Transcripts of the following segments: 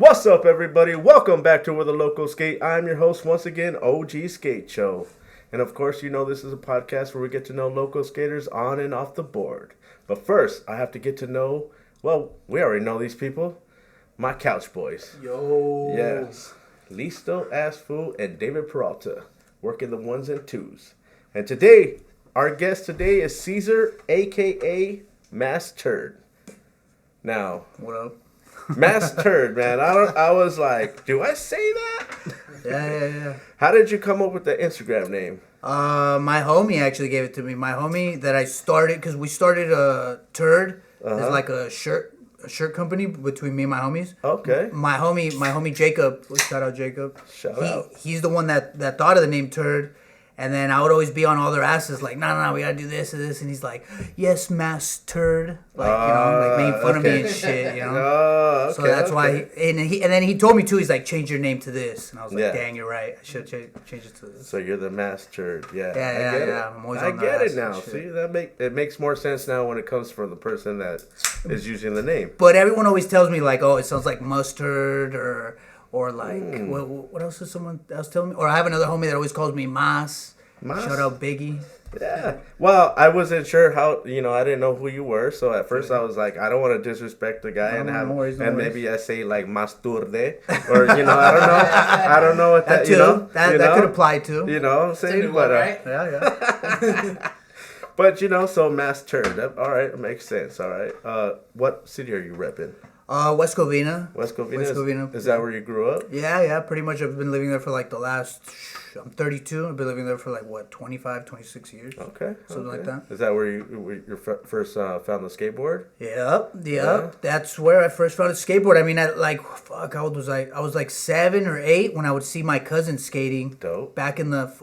What's up, everybody? Welcome back to Where the Locals Sk8. I'm your host once again, OG Skate Show. And of course, you know this is a podcast where we get to know local skaters on and off the board. But first, I have to get to know, well, we already know these people, my couch boys. Yo. Yes. Listo, Ass Fool, and David Peralta, working the ones and twos. And today, our guest today is Ceasar Aka MassTurd. Now, What up? MassTurd, man. I was like, do I say that? Yeah. How did you come up with the Instagram name? My homie actually gave it to me. My homie that I started, because we started a Turd as like a shirt company between me and my homies. Okay. My homie Jacob, shout out Jacob. Shout out. He's the one that thought of the name Turd. And then I would always be on all their asses, like, no, we gotta do this and this. And he's like, yes, MassTurd. Like, making fun of me and shit, you know? Oh, okay. So that's why, and then he told me too, he's like, change your name to this. And I was like, dang, you're right. I should change it to this. So you're the MassTurd, yeah. Yeah. I'm always on I get their it now. ass and See, it makes more sense now when it comes from the person that is using the name. But everyone always tells me, like, oh, it sounds like mustard or like, what else is someone else telling me? Or I have another homie that always calls me Mas. Shout out Biggie. Yeah. Well, I wasn't sure how, I didn't know who you were. So at first I was like, I don't want to disrespect the guy maybe I say like MassTurd or, I don't know what that, That could apply too. You know what I'm saying? But, right? Yeah. But, so MassTurd. All right. It makes sense. All right. What city are you repping? West Covina. West Covina. Is that where you grew up? Yeah. Pretty much I've been living there for like the last, I'm 32. I've been living there for like, 25, 26 years. Okay. Something like that. Is that where you first found the skateboard? Yep. Yeah. That's where I first found a skateboard. I mean, how old was I? I was like 7 or 8 when I would see my cousin skating. Dope. Back in the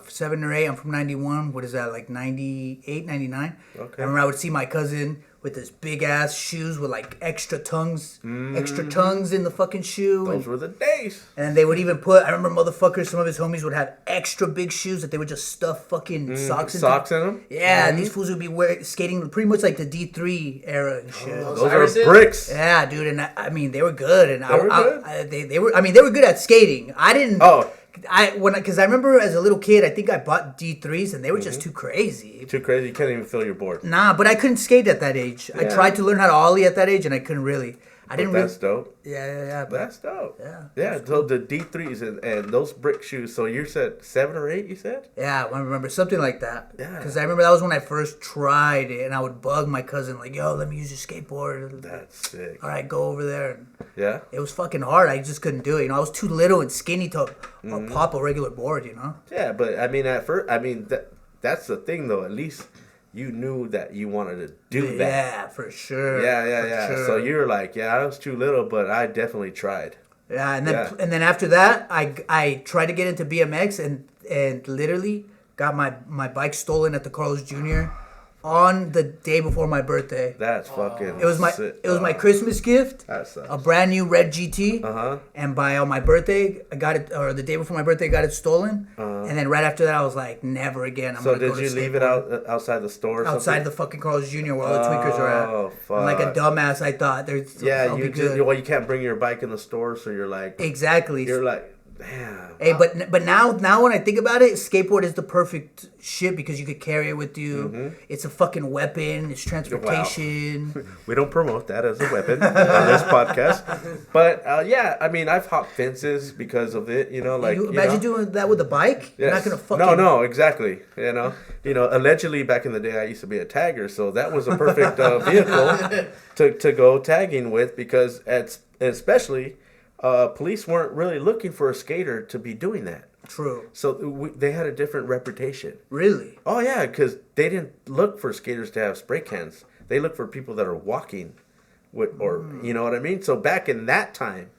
7 or 8. I'm from 91. What is that, like 98, 99? Okay. I remember I would see my cousin with his big ass shoes with like extra tongues in the fucking shoe. Those were the days. And they would even I remember some of his homies would have extra big shoes that they would just stuff fucking socks in them? Yeah, and these fools would be skating pretty much like the D3 era and shit. Those are bricks. Yeah, dude, and I mean, they were good. And They were good? They were good at skating. I didn't... Oh. Because I remember as a little kid, I think I bought D3s and they were just too crazy. Too crazy? You can't even fill your board. Nah, but I couldn't skate at that age. Yeah. I tried to learn how to ollie at that age and I couldn't really. That's dope. Yeah. That's dope. Yeah. So the D3s and those brick shoes. So you said 7 or 8, you said? Yeah, I remember something like that. Yeah. Because I remember that was when I first tried it and I would bug my cousin like, yo, let me use your skateboard. That's sick. All right, go over there. And yeah. It was fucking hard. I just couldn't do it. I was too little and skinny to pop a regular board, Yeah, but I mean, at first, that's the thing though. At least you knew that you wanted to do that. Yeah, for sure. Yeah. Sure. So you were like, I was too little, but I definitely tried. Yeah, and then after that, I tried to get into BMX and literally got my bike stolen at the Carlos Jr. on the day before my birthday. That's fucking. It was my Christmas gift. That sucks. A brand new red GT. And by my birthday, I got it, or the day before my birthday, I got it stolen. And then right after that, I was like, never again. So did you leave it outside the store? Or outside the fucking Carlos Jr. where all the tweakers are at. Oh fuck! And like a dumbass, I thought you can't bring your bike in the store, so you're like exactly. You're like. Damn. Hey, but now when I think about it, skateboard is the perfect shit because you could carry it with you. It's a fucking weapon. It's transportation. Wow. We don't promote that as a weapon on this podcast. But I mean, I've hopped fences because of it. Imagine doing that with a bike. Yes. You're not gonna fucking. No, exactly. Allegedly back in the day, I used to be a tagger, so that was a perfect vehicle to go tagging with because especially. Police weren't really looking for a skater to be doing that. True. So they had a different reputation. Really? Oh, yeah, because they didn't look for skaters to have spray cans. They look for people that are walking, you know what I mean? So back in that time,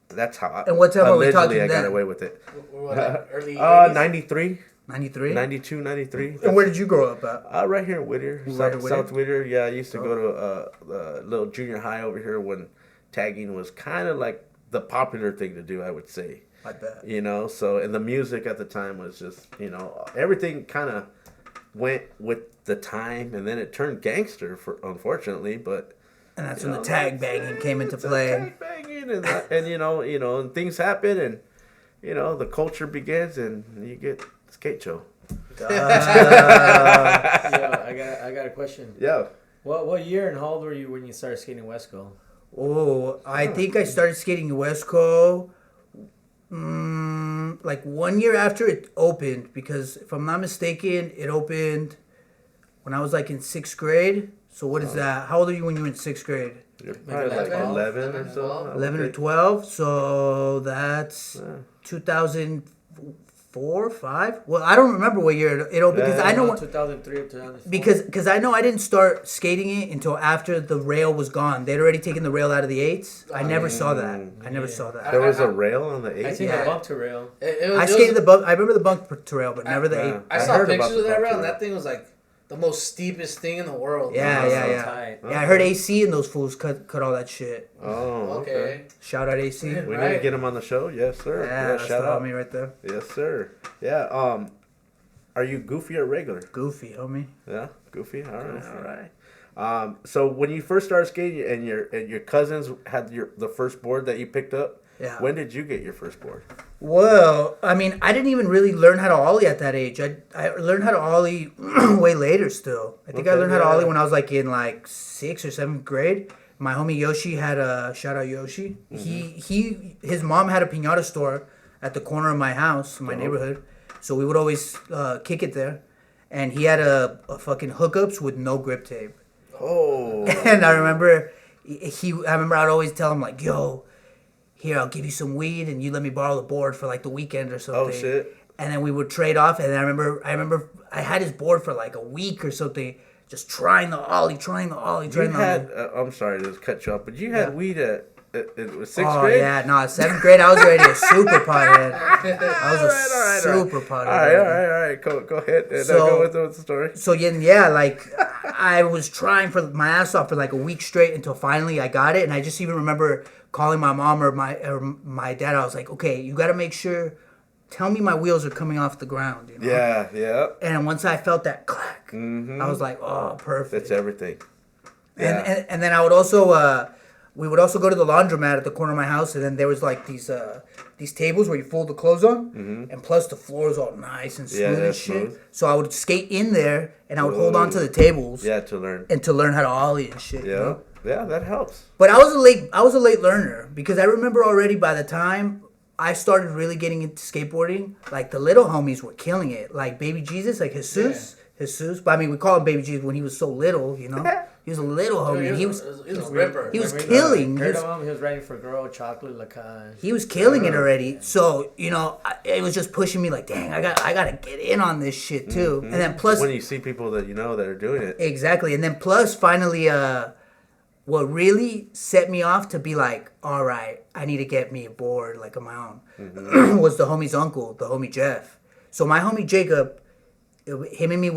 that's how and what time are we talking I got then? away with it. Early 80s? 93. 93? 92, 93. And where did you grow up at? Right here in Whittier. South Whittier. Yeah, I used to go to a little junior high over here when tagging was kind of like the popular thing to do, I would say. I bet. So, and the music at the time was just, everything kind of went with the time, and then it turned gangster, unfortunately, but And that's when the tag banging came into play. Tag banging and and things happen and the culture begins and you get skate show. Yo, I got a question. Yeah. What year and how old were you when you started skating Westco? Oh, I think I started skating in Westco like 1 year after it opened, because if I'm not mistaken, it opened when I was like in 6th grade. So what is that? How old are you when you were in 6th grade? You're probably like 11 or so. 11 or 12. So that's 2004, 5. Well, I don't remember what year it opened, because I know 2003 or 2004. because I know I didn't start skating it until after the rail was gone. They'd already taken the rail out of the 8s. I never saw that. I never saw that. There was a rail on the 8s? I seen the bump to rail. I skated the bump. I remember the bump to rail, but never the 8. I saw pictures of that rail, and that thing was like the most steepest thing in the world. Yeah. Tight. Yeah, I heard AC and those fools cut all that shit. Oh, okay. Shout out AC. We need to get him on the show. Yes, sir. Yeah, that's shout the out. homie right there. Yes, sir. Yeah. Are you goofy or regular? Goofy, homie. Yeah, goofy. All right. So when you first started skating and your cousins had the first board that you picked up, when did you get your first board? Well, I mean, I didn't even really learn how to ollie at that age. I learned how to ollie way later still. I think I learned how to ollie when I was like in like 6th or 7th grade. My homie Yoshi had a, shout out Yoshi. Mm-hmm. His mom had a piñata store at the corner of my house, in my neighborhood. So we would always kick it there. And he had a fucking hookups with no grip tape. Oh. And I remember I'd always tell him like, yo, here, I'll give you some weed and you let me borrow the board for like the weekend or something. Oh, shit. And then we would trade off. And I remember I had his board for like a week or something, just trying the ollie. I'm sorry to cut you off, but you had weed at 6th grade? Oh, yeah. No, 7th grade, I was already a super pothead. I was a super pothead. All right. Go ahead. And go with the story. So, yeah, like, I was trying for my ass off for like a week straight until finally I got it. And I just even remember calling my mom or my dad. I was like, okay, you got to make sure, tell me my wheels are coming off the ground. You know? Yeah. And once I felt that clack, I was like, oh, perfect. That's everything. Yeah. And then I would also... we would also go to the laundromat at the corner of my house, and then there was like these tables where you fold the clothes on, and plus the floor is all nice and smooth and shit. Smooth. So I would skate in there, and I would hold on to the tables. Yeah, to learn. And to learn how to ollie and shit. Yeah, you know? Yeah, that helps. But I was a late learner, because I remember already by the time I started really getting into skateboarding, like the little homies were killing it, like Baby Jesus, like Jesus. But I mean, we call him Baby Jesus when he was so little, you know. He was a little homie. Dude, he was a ripper. He was killing. Heard of him? He was writing for Girl Chocolate Lacaille. He was killing it already. So it was just pushing me like, dang, I gotta get in on this shit too. And then plus, when you see people that that are doing it, exactly. And then plus, finally, what really set me off to be like, all right, I need to get me a board like of my own, was the homie's uncle, the homie Jeff. So my homie Jacob, him and me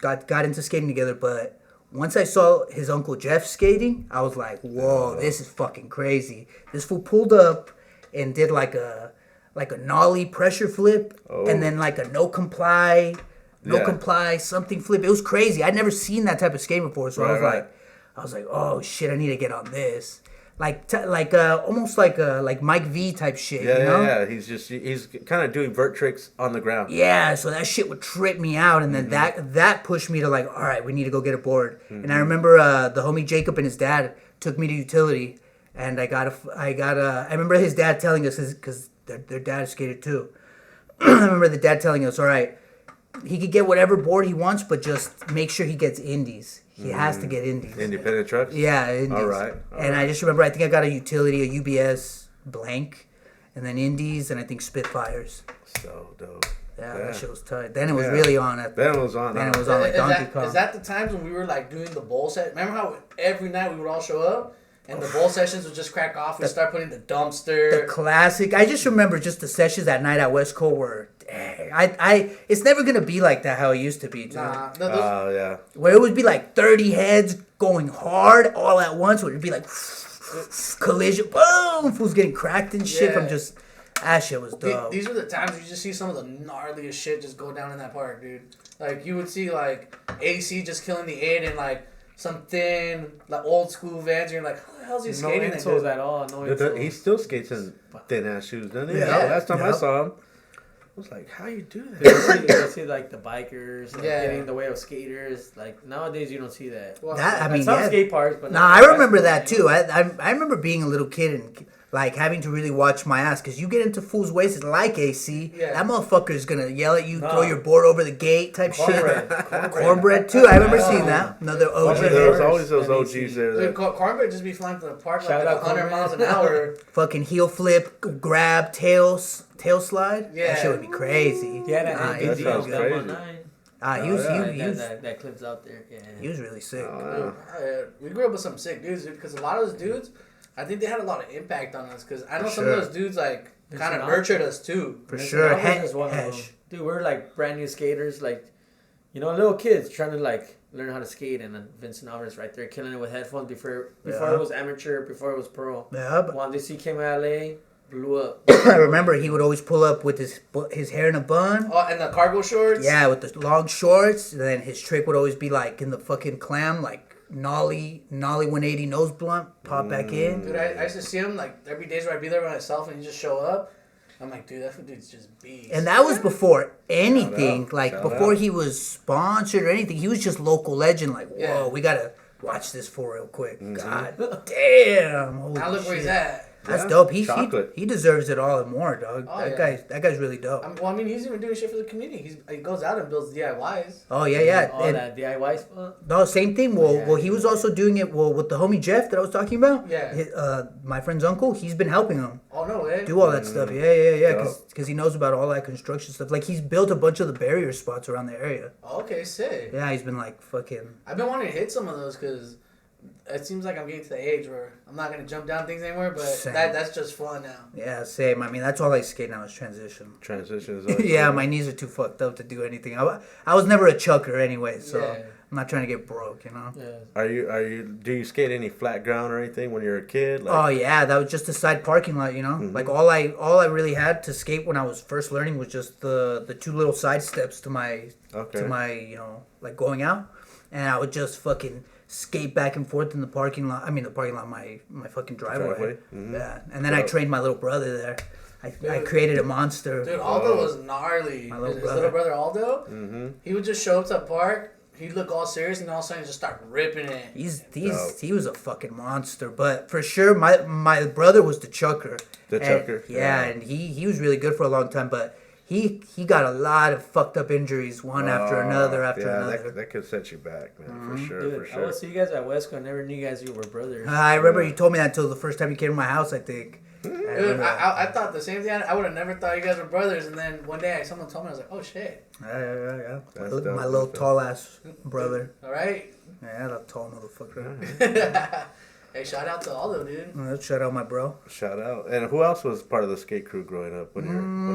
got into skating together, but once I saw his uncle Jeff skating, I was like, whoa, this is fucking crazy. This fool pulled up and did like a nollie pressure flip, and then like a no comply something flip. It was crazy. I'd never seen that type of skate before, so I was like, oh shit, I need to get on this. Almost like Mike V type shit. Yeah. He's kind of doing vert tricks on the ground. Yeah, so that shit would trip me out, and then that pushed me to like, all right, we need to go get a board. And I remember the homie Jacob and his dad took me to utility, and I remember his dad telling us, because their dad skated too. I remember the dad telling us, all right, he could get whatever board he wants, but just make sure he gets indies. He has to get indies. Independent trucks? Yeah, indies. All right. I just remember, I think I got a utility, a UBS blank, and then indies, and I think Spitfires. So dope. Yeah, that shit was tight. Then it was really on. Then it was on like Donkey Kong. Is that the times when we were like doing the bowl set? Remember how every night we would all show up? And the bowl sessions would just crack off. We'd start putting the dumpster. The classic. I just remember just the sessions that night at West Covina were, dang. It's never going to be like that how it used to be, dude. Yeah. Where it would be like 30 heads going hard all at once. Where it would be like collision. Boom! Fools getting cracked and shit from just... That shit was dope. These were the times you just see some of the gnarliest shit just go down in that park, dude. Like, you would see, like, AC just killing the 8 and, like, some thin, like old school Vans. And you're like, how the hell's he No skating that insoles good? at all. No insoles. He still skates in thin ass shoes, doesn't he? Yeah. Last time I Yep. saw him, I was like, how you do You that? see like the bikers like, Yeah. getting in the way of skaters. Like nowadays, you don't see that. Well, That I At mean, some yeah. skate parks, but Nah, not I like remember West that Covina. too. I remember being a little kid and like having to really watch my ass because you get into fools' ways like AC. Yeah. That motherfucker is gonna yell at you, No. throw your board over the gate type Cornbread. shit. Cornbread too. I remember Oh. seeing that. Another OG. Cornbread. There was hit. always those And OGs AC. there. Dude, That, Cornbread just be flying to the park Shout like out at 100 Cornbread. miles an hour. Fucking heel flip, grab, tail slide. Yeah. That shit would be crazy. Yeah, that Nah, ABZ he was- sounds Dumb on crazy. 9. he was yeah. he was That clips out there. Yeah. he was really sick. oh, We grew up with some sick dudes, dude, because a lot of those dudes, I think they had a lot of impact on us. Because I know For some sure. of those dudes like There's kind of an nurtured us too. For Vincent sure. Alvarez is one of Hesh. them. Dude, we're like brand new skaters, like, you know, little kids trying to like learn how to skate, and then Vincent Alvarez right there killing it with headphones before Yeah. it was amateur, before it was pro. Yeah, but When DC came to LA, blew up. I remember he would always pull up with his hair in a bun. Oh, and the cargo shorts. Yeah, with the long shorts. And then his trick would always be like in the fucking clam, like nollie 180 nose blunt, pop back in. Dude, I used to see him like every days where I'd be there by myself and he just show up. I'm like, dude, that dude's just beast. And that was before anything, out, like shout before out. he was sponsored or anything. He was just local legend. Like, whoa, Yeah. we gotta watch this for real quick. Mm-hmm. God damn! Holy now look where he's shit. at. That's Yeah, dope. chocolate. He deserves it all and more, dog. Oh, That guy's really dope. I mean, he's even doing shit for the community. He goes out and builds DIYs. Oh yeah. All And- that DIY stuff. No, same thing. Well, Yeah. well, he was also doing it. Well, with the homie Jeff that I was talking about. Yeah. My friend's uncle. He's been helping him Oh no way. do all that stuff. Yeah. Dope. Because he knows about all that construction stuff. Like he's built a bunch of the barrier spots around the area. Okay, sick. Yeah, he's been like fucking. I've been wanting to hit some of those because it seems like I'm getting to the age where I'm not gonna jump down things anymore. But Same. that's just fun now. Yeah, same. I mean, that's all I skate now is transition. transitions. always Yeah, cool. my knees are too fucked up to do anything. I was never a chucker anyway, so Yeah. I'm not trying to get broke, you know. Yeah. Do you skate any flat ground or anything when you're a kid? Oh yeah, that was just a side parking lot, you know. Mm-hmm. Like all I really had to skate when I was first learning was just the two little side steps to my Okay. you know, like going out, and I would just fucking skate back and forth in the parking lot. I mean, the parking lot, my fucking driveway. Driveway, mhm. Yeah, and then I Dope. trained my little brother there. I Dude. created a monster. Dude, Aldo was gnarly. My little His brother. little brother Aldo, Mm-hmm. he would just show up to a park. He'd look all serious, and all of a sudden just start ripping it. He was a fucking monster. But for sure, my brother was the chucker. The And- chucker, Yeah, yeah. and he was really good for a long time. But he got a lot of fucked up injuries, one after another after another. Mm-hmm. That could set you back, man. For sure, Dude, for I sure. would see you guys at West Covina. I never knew you guys were brothers. I remember you told me that until the first time you came to my house, I think. I Dude, remember that. I thought the same thing. I would have never thought you guys were brothers. And then one day someone told me, I was like, oh shit. Yeah. That's My, dope, my little that's dope. tall ass brother. All right. Yeah, that tall motherfucker. Hey, shout out to Aldo, dude. Shout out my bro. Shout out. And who else was part of the skate crew growing up when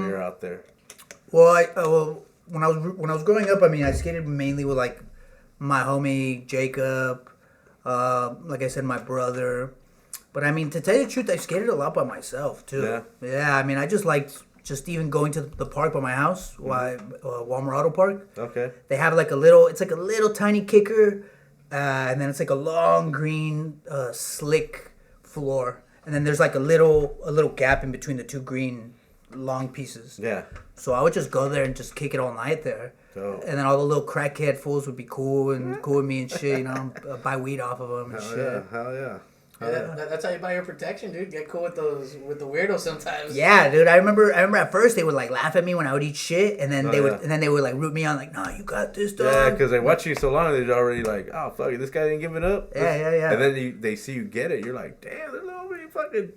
you're out there? Well, when I was growing up, I mean, I skated mainly with like my homie Jacob, like I said, my brother. But I mean, to tell you the truth, I skated a lot by myself too. Yeah. Yeah. I mean, I just liked just even going to the park by my house, Walmart Auto Park. Okay. They have like a little tiny kicker, and then it's like a long green slick floor, and then there's like a little gap in between the two green long pieces. Yeah. So I would just go there and just kick it all night there. Dope. And then all the little crackhead fools would be cool with me and shit, you know, buy weed off of them and Hell shit. yeah. Hell yeah. Yeah, that's how you buy your protection, dude. Get cool with the weirdos sometimes. Yeah, dude. I remember at first they would like laugh at me when I would eat shit, and then Oh, they would like root me on like, "No, you got this, dog." Yeah, because they watch you so long, they're already like, oh, fuck it, this guy didn't give it up. Yeah. And then they see you get it, you're like, damn, they're little bit fucking,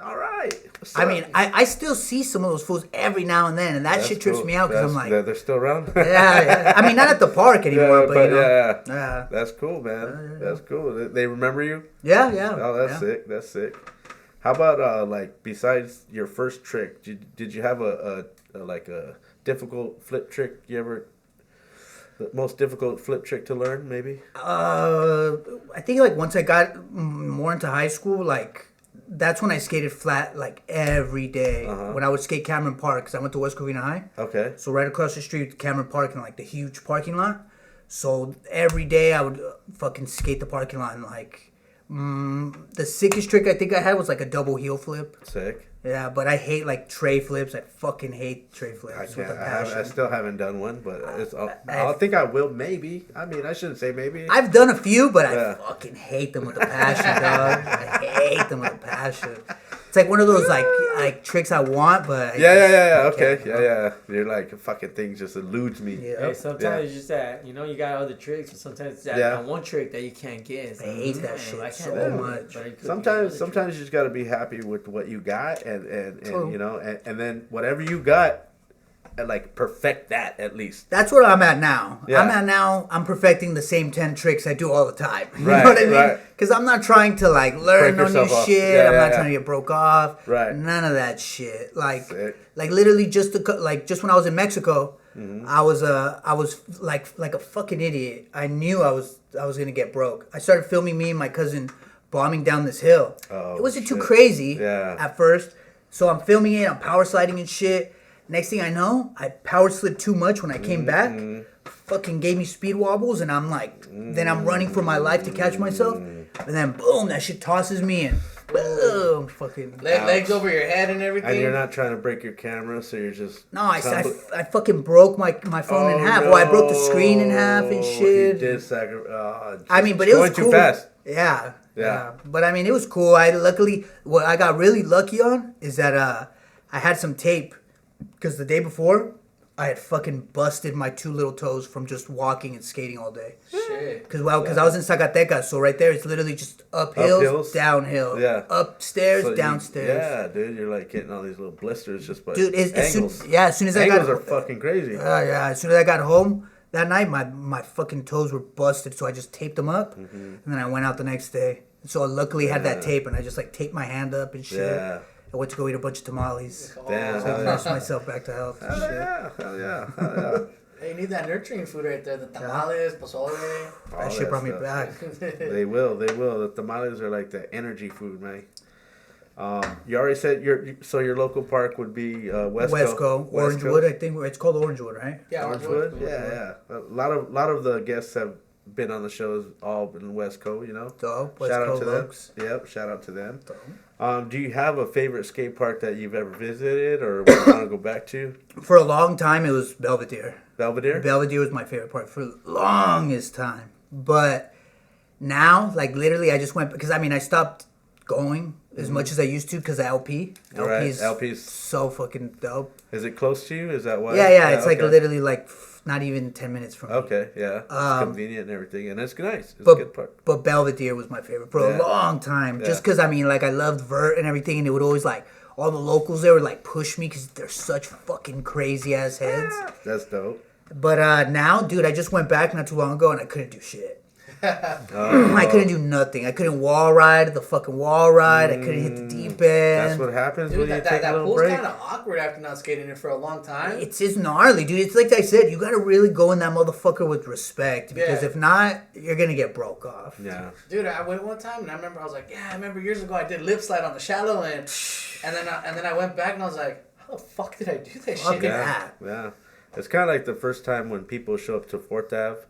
all right. What's I up? mean, I still see some of those fools every now and then, and that That's shit trips cool. me out because I'm like, They're still around? yeah. I mean, not at the park anymore, but you know, yeah. That's cool, man. That's cool. They remember you? yeah. Oh, that's yeah. sick. That's sick. How about like besides your first trick, did you have a difficult flip trick the most difficult flip trick to learn maybe? I think like once I got more into high school, like that's when I skated flat like every day. When I would skate Cameron Park, because I went to West Covina High. Okay. So right across the street, Cameron Park, and like the huge parking lot. So every day I would fucking skate the parking lot and like, the sickest trick I think I had was like a double heel flip. Sick. Yeah, but I hate like tray flips. I fucking hate tray I flips can't. with a I passion. still haven't done one, but I think I will. Maybe. I mean, I shouldn't say maybe. I've done a few, but Yeah. I fucking hate them with a passion, dog. I hate them with a passion. It's like one of those like tricks I want, but Yeah. Okay. Yeah. You're like fucking things just eludes me. Yeah. Hey, sometimes it's just that, you got other tricks, but sometimes it's that one trick that you can't get. It's I like, hate that man, shit I can't so do it, much. but I could Sometimes do other you just gotta be happy with what you got, and True. you know, and then whatever you got, and like perfect that at least. That's where I'm at now. Yeah. I'm perfecting the same 10 tricks I do all the time. You Right, know what I mean? right. Because I'm not trying to like learn Break no new yourself off. shit. Yeah, I'm yeah, not yeah. trying to get broke off. Right. None of that shit. Like Sick. literally just just when I was in Mexico, Mm-hmm. I was like a fucking idiot. I knew I was gonna get broke. I started filming me and my cousin bombing down this hill. Oh, it wasn't too shit. crazy Yeah. at first. So I'm filming it, I'm power sliding and shit. Next thing I know, I power slid too much when I came back. Fucking gave me speed wobbles, and I'm like, then I'm running for my life to catch myself. And then boom, that shit tosses me and boom, fucking. Legs over your head and everything. And you're not trying to break your camera, so you're just No, I fucking broke my phone in half. Well, I broke the screen in half and shit. He did sacrifice. I mean, but it was going too cool. fast. Yeah. Yeah. But I mean, it was cool. What I got really lucky on is that I had some tape because the day before I had fucking busted my 2 little toes from just walking and skating all day. Shit. Because I was in Zacatecas, so right there it's literally just up hills, Uphills? downhill, Yeah. upstairs, So downstairs. yeah, dude, you're like getting all these little blisters just by Dude, as soon angles. as I Angles got are fucking crazy. as soon as I got home that night, my fucking toes were busted, so I just taped them up, and then I went out the next day. So I luckily had that tape, and I just like taped my hand up and shit. Yeah. I went to go eat a bunch of tamales. Damn, So hell I yeah. nursed myself back to health. and shit. Hell yeah. Hey, you need that nurturing food right there. The tamales, pozole. All That shit brought me stuff. back. They will. The tamales are like the energy food, man. You already said your local park would be West Westco, Orangewood, I think it's called Orangewood, right? Yeah, Orangewood, yeah. A lot of the guests have been on the shows all in Westco, you know. Dope. Shout out Westco to looks. them. Yep, shout out to them. Dope. Do you have a favorite skate park that you've ever visited or want to go back to? For a long time, it was Belvedere. Belvedere? Belvedere was my favorite part for the longest time. But now, like literally, I just went because I stopped going as much as I used to because of LP. Right, LP LP's is so fucking dope. Is it close to you? Is that why? Yeah, it's like okay. literally like not even 10 minutes from me. Okay, yeah. It's convenient and everything, and it's nice. It's a But, good park. but Belvedere was my favorite for Yeah. a long time. Yeah. Just because, I loved Vert and everything, and it would always, like, all the locals there would, like, push me because they're such fucking crazy-ass heads. That's dope. But now, dude, I just went back not too long ago, and I couldn't do shit. I couldn't do nothing. I couldn't wall ride the fucking wall ride. I couldn't hit the deep end. That's what happens Dude, when you that take a little pool's break. kind of awkward after not skating it for a long time. It's gnarly, dude. It's like I said, you gotta really go in that motherfucker with respect because Yeah. if not, you're gonna get broke off. Yeah. Dude, I went one time and I remember I was like, yeah, I remember years ago I did lip slide on the shallow end, and then I went back and I was like, how the fuck did I do that Fuck shit? yeah. Yeah. It's kind of like the first time when people show up to 4th Ave.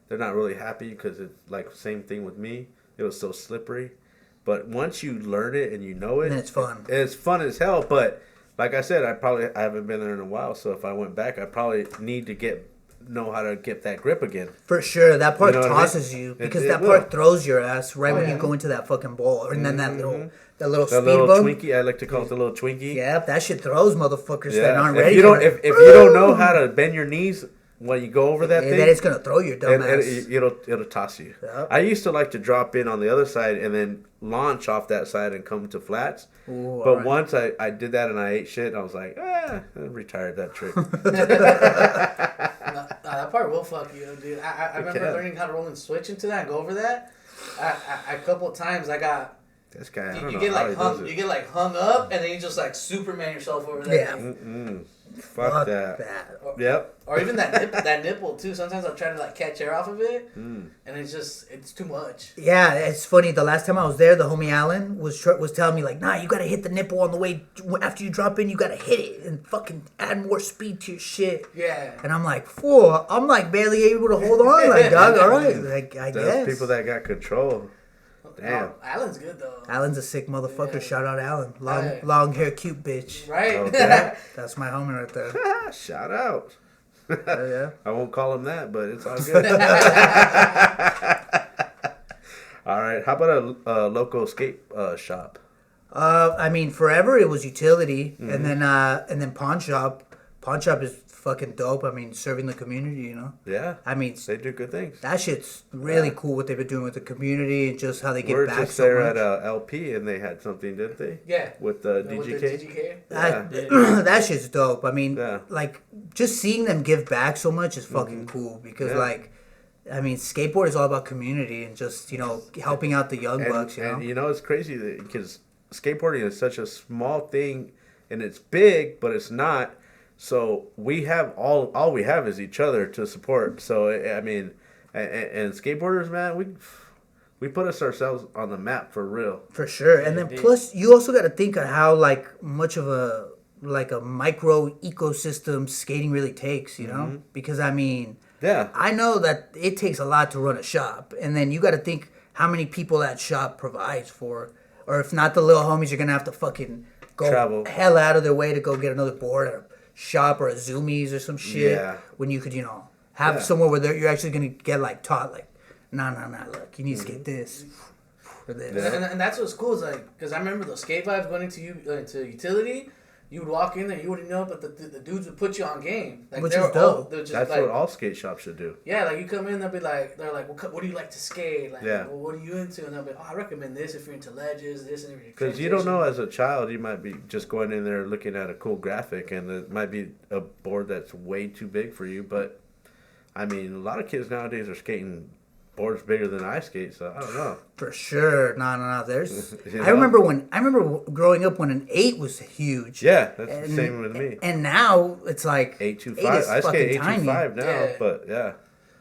They're not really happy because it's like same thing with me. It was so slippery. But once you learn it and you know it, Then it's fun. It's fun as hell. But like I said, I haven't been there in a while. So if I went back, I probably need to know how to get that grip again. For sure, that park You know what I mean? tosses you because It that will. park throws your ass right when yeah. you go into that fucking bowl, and then that little The speed little bump. Twinkie, I like to call it the little Twinkie. Yep, that shit throws motherfuckers that Yeah. aren't If ready. you don't, for it. if you don't know how to bend your knees when you go over that Yeah, thing, then it's gonna throw your dumb and ass. it'll toss you. Yep. I used to like to drop in on the other side and then launch off that side and come to flats. Ooh, But alright. once I did that and I ate shit, and I was like, I retired that trick. That part will fuck you, dude. I remember can. learning how to roll and switch into that and go over that. A couple of times I got. This guy, I don't You know get how like he does hung, it. you get like hung up, and then you just like Superman yourself over there. Yeah. Fuck that. Yep. Or even that nipple too. Sometimes I'll try to like catch air off of it, and it's too much. Yeah, it's funny. The last time I was there, the homie Alan was telling me like, nah, you gotta hit the nipple on the way after you drop in. You gotta hit it and fucking add more speed to your shit. Yeah. And I'm like, fool, I'm like barely able to hold on. Like, dog, all right, like I guess. People that got control. Damn. Oh, Alan's good though. Alan's a sick motherfucker. Yeah. Shout out Alan. Right. Long hair, cute bitch. Right. Okay. That's my homie right there. Shout out. Yeah. I won't call him that, but it's all good. All right. How about a local skate shop? I mean, forever it was utility, and then pawn shop. Pawn shop is fucking dope. I mean, serving the community, you know. Yeah. I mean, They do good things. that shit's really cool what they've been doing with the community and just how they give We're back just so there much. at LP, and they had something, didn't they? Yeah. With the With the DGK. DGK. That shit's dope. I mean, Yeah. like just seeing them give back so much is fucking cool because Yeah. like. I mean, skateboard is all about community and just, you know, helping out the young bucks, you know? And you know, it's crazy because skateboarding is such a small thing, and it's big, but it's not. So we have all we have is each other to support. So I mean, and skateboarders, man, we put ourselves on the map for real. For sure. And then plus, you also got to think of how, like, much of a micro ecosystem skating really takes, you know? Because, I mean... Yeah. I know that it takes a lot to run a shop, and then you got to think how many people that shop provides for, or if not the little homies, you're gonna have to fucking go Travel. hell out of their way to go get another board at a shop or a Zoomies or some shit. Yeah. When you could, you know, have somewhere where you're actually gonna get like taught like, nah, look, you need to skate this or this. Yeah. And that's what's cool is like, because I remember those skate vibes going into utility. You would walk in there, you wouldn't know, but the dudes would put you on game. Like, Which is dope. They're just That's like, what all skate shops should do. yeah, like you come in, they're like, what do you like to skate? Like, Yeah. well, what are you into? And they'll be, oh, I recommend this if you're into ledges, this and if you're Because you don't know, as a child, you might be just going in there looking at a cool graphic, and it might be a board that's way too big for you. But I mean, a lot of kids nowadays are skating boards bigger than I skate, so I don't know. For sure, no. There's. You know? I remember growing up when an 8 was huge. Yeah, that's the same with me. And now it's like 825. 8 is I skate fucking 825 now, Yeah. but yeah.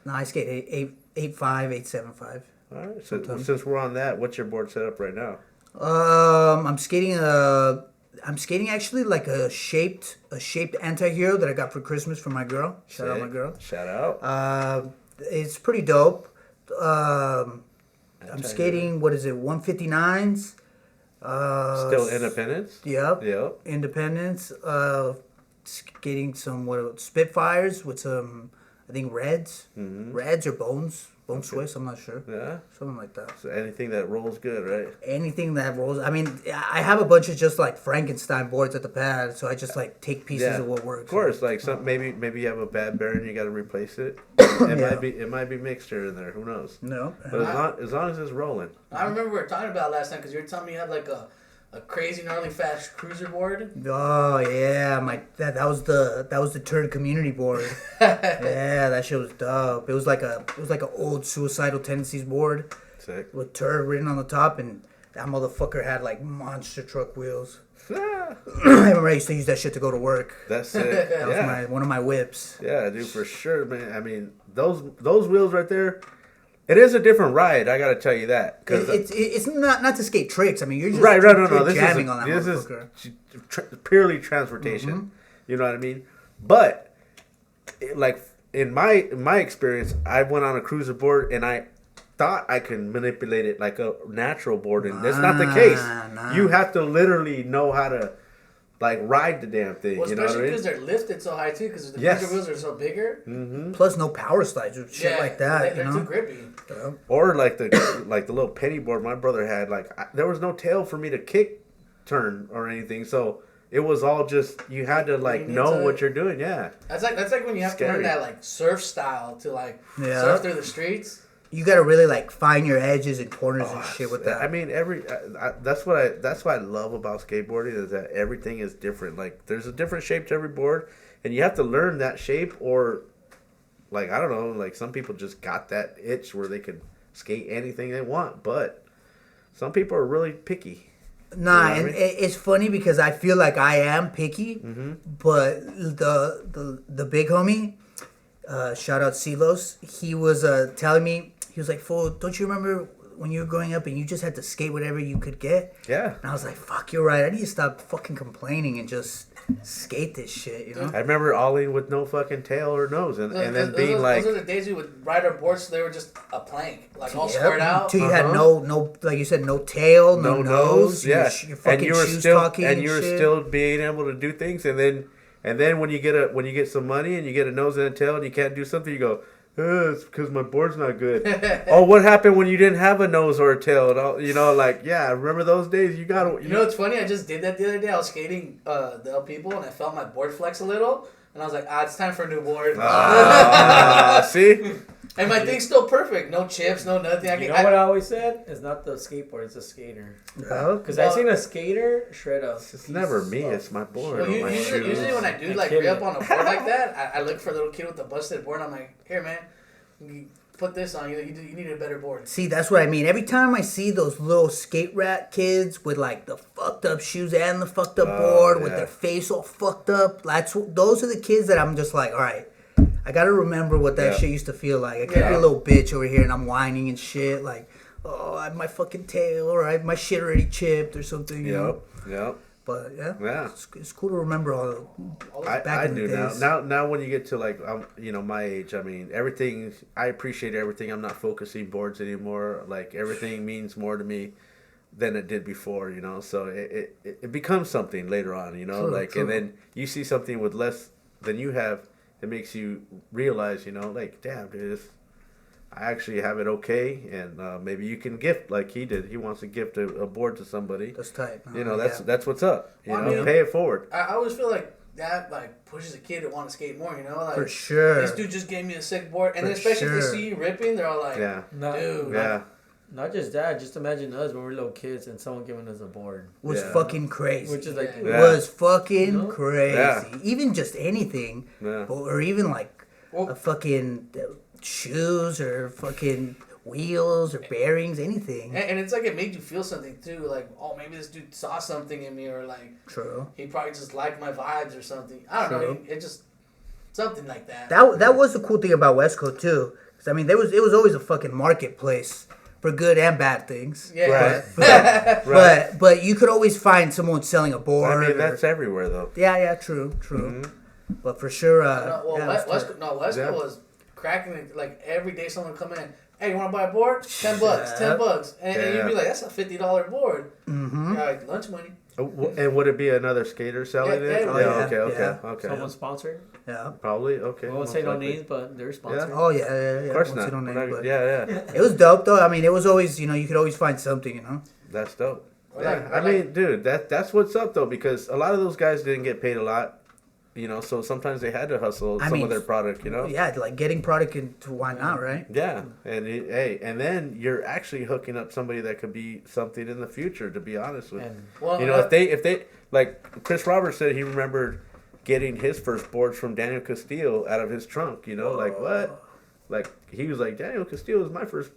No, I skate 8.5, 8.75. All right. So since we're on that, what's your board setup right now? I'm skating actually like a shaped anti-hero that I got for Christmas from my girl. Shout out my girl. Shout out. It's pretty dope. I'm skating, what is it, 159s? Still Independence? Yep. Yep. Independence. Skating some Spitfires with some, I think, Reds. Reds or Bones. Bone Swiss, I'm not sure. Yeah. Something like that. So anything that rolls good, right? Anything that rolls. I mean, I have a bunch of just like Frankenstein boards at the pad, so I just like take pieces of what works. Of course, like some maybe you have a bad bearing, you got to replace it. It might be mixture in there. Who knows? No. But as long as it's rolling. I remember we were talking about last time because you were telling me you had like a crazy gnarly fast cruiser board. Oh yeah, that was the Turd community board. Yeah, that shit was dope. It was like a old suicidal tendencies board Sick. with Turd written on the top, and that motherfucker had like monster truck wheels. I remember I used to use that shit to go to work. That's sick. That was one of my whips. Yeah, dude, for sure, man. I mean, those wheels right there. It is a different ride, I gotta tell you that. Cause It's not to skate tricks. I mean, you're just right. No. you're This jamming on that is motherfucker. purely transportation. You know what I mean? But like in my experience, I went on a cruiser board and I thought I could manipulate it like a natural board, and that's not the case. Nah. You have to literally know how to like ride the damn thing. Well, you know what I especially mean? because they're lifted so high too, because the Yes. cruiser wheels are so bigger. Plus, no power slides or shit like that. They're you know? too grippy. Or like the little penny board my brother had. Like there was no tail for me to kick turn or anything, so it was all just you had to like know what you're doing. Yeah, That's like when you have to learn that like surf style to like surf through the streets. You gotta really like find your edges and corners and shit with that. I mean, that's what I love about skateboarding is that everything is different. Like there's a different shape to every board, and you have to learn that shape. Or like I don't know, like some people just got that itch where they could skate anything they want, but some people are really picky. Nah, You know what I and mean? it's funny because I feel like I am picky, but the big homie, shout out Silos, he was telling me, he was like, "Fool, don't you remember when you were growing up and you just had to skate whatever you could get?" Yeah. And I was like, "Fuck, you're right. I need to stop fucking complaining and just skate this shit." You know? I remember ollieing with no fucking tail or nose, and then those, being like, those are the days we would ride our boards, so they were just a plank, like all Yep. squared out. Till you had no, like you said, no tail, no, nose. yeah, your fucking and you were shoes still talking and you were shit. still being able to do things, and then when you get some money and you get a nose and a tail and you can't do something, you go, it's because my board's not good. Oh, what happened when you didn't have a nose or a tail? And all, you know, like, yeah, remember those days? You got You know what's funny? I just did that the other day. I was skating the El People, and I felt my board flex a little. And I was like, it's time for a new board. see? And my thing's still perfect. No chips, no nothing. You know what I always said? It's not the skateboard, it's the skater. Yeah. Because I seen a skater shred up. It's never me. It's my board. Well, or my shoes. usually when I do And like kill re up it. on a board like that, I look for a little kid with a busted board. And I'm like, here, man, you put this on. You need a better board. See, that's what I mean. Every time I see those little skate rat kids with like the fucked up shoes and the fucked up board with yeah. their face all fucked up, those are the kids that I'm just like, all right, I gotta remember what that Yeah. shit used to feel like. I can't be Yeah. a little bitch over here and I'm whining and shit like, oh, I have my fucking tail or I have my shit already chipped or something. You know? Yep. But yeah, Yeah. it's cool to remember all back I in the do now. days. Now when you get to like my age, I mean everything. I appreciate everything. I'm not focusing boards anymore. Like everything means more to me than it did before. You know, so it becomes something later on. You know, True. and then you see something with less than you have. It makes you realize, you know, like damn, dude, I actually have it okay, and maybe you can gift like he did. He wants to gift a board to somebody. That's tight. You know, Yeah. that's what's up. You Well, I know, mean- pay it forward. I always feel like that like pushes a kid to want to skate more. You know, like For sure. this dude just gave me a sick board, and For then especially if sure. they see you ripping, they're all like, Yeah. dude, Yeah. Not just that, just imagine us when we were little kids and someone giving us a board. Was Yeah. fucking crazy. Which is like, Yeah. Was fucking You know? crazy. Yeah. Even just anything, Yeah. or even like Well- a fucking shoes or fucking wheels or bearings, anything. And it's like it made you feel something too, like, oh, maybe this dude saw something in me, or like True. he probably just liked my vibes or something. I don't know. True. It just something like that. That was the cool thing about West Coast too. 'Cause, I mean, it was always a fucking marketplace for good and bad things. Yeah. Right. But you could always find someone selling a board. I mean, or- that's everywhere though. yeah, true. But for sure, No, well, yeah, West it was tight. Coast Yeah. was cracking it. Like every day, someone would come in. Hey, you want to buy a board? $10, Yeah. $10, and you'd Yeah. be like, "That's a $50 board." Mm-hmm. You're like lunch money. And would it be another skater selling Yeah, it? yeah, oh, yeah, Okay. someone sponsored. Yeah. Probably okay. We won't most say no likely. names, but they're sponsored. Oh yeah. Of course Won't not. say no We're name, not- but yeah. it was dope though. I mean, it was always, you could always find something, That's dope. Or Yeah, like- I mean, dude, that's what's up though, because a lot of those guys didn't get paid a lot, so sometimes they had to hustle I some mean, of their product, Yeah, like getting product into why not, right? Yeah, and then you're actually hooking up somebody that could be something in the future. To be honest with And Well, if they like Chris Roberts said, he remembered getting his first boards from Daniel Castillo out of his trunk. Like what? Like he was like, Daniel Castillo was my first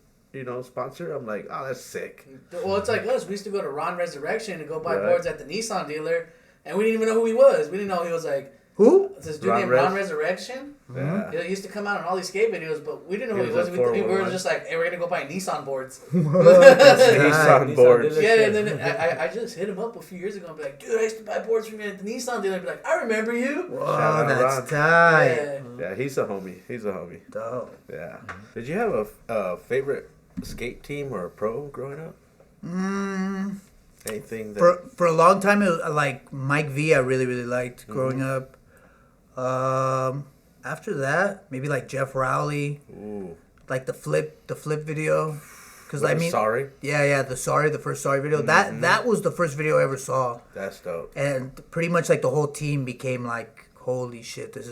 sponsor. I'm like, oh, that's sick. Well, it's like us. We used to go to Ron Resurrection to go buy Right. boards at the Nissan dealer, and we didn't even know who he was. We didn't know he was like Who? this dude Ron named Rez? Ron Resurrection. Yeah. He used to come out on all these skate videos, but we didn't know He who he was was. at We were 411. just like, hey, we're gonna go buy Nissan boards. Nissan Nissan boards. dealer. Yeah, and then I just hit him up a few years ago and be like, dude, I used to buy boards from you at the Nissan dealer. I'd be like, I remember you. Whoa, Shout out that's Ron. tight. Yeah. Yeah, he's a homie. Dope. Yeah. Did you have a favorite skate team or a pro growing up? Anything that For a long time, it was like Mike V. I really liked growing up. After that, maybe like Jeff Rowley, Ooh. like the flip video. Because I mean, sorry. yeah, the first Sorry video. That was the first video I ever saw, That's dope. and pretty much like the whole team became like, holy shit, this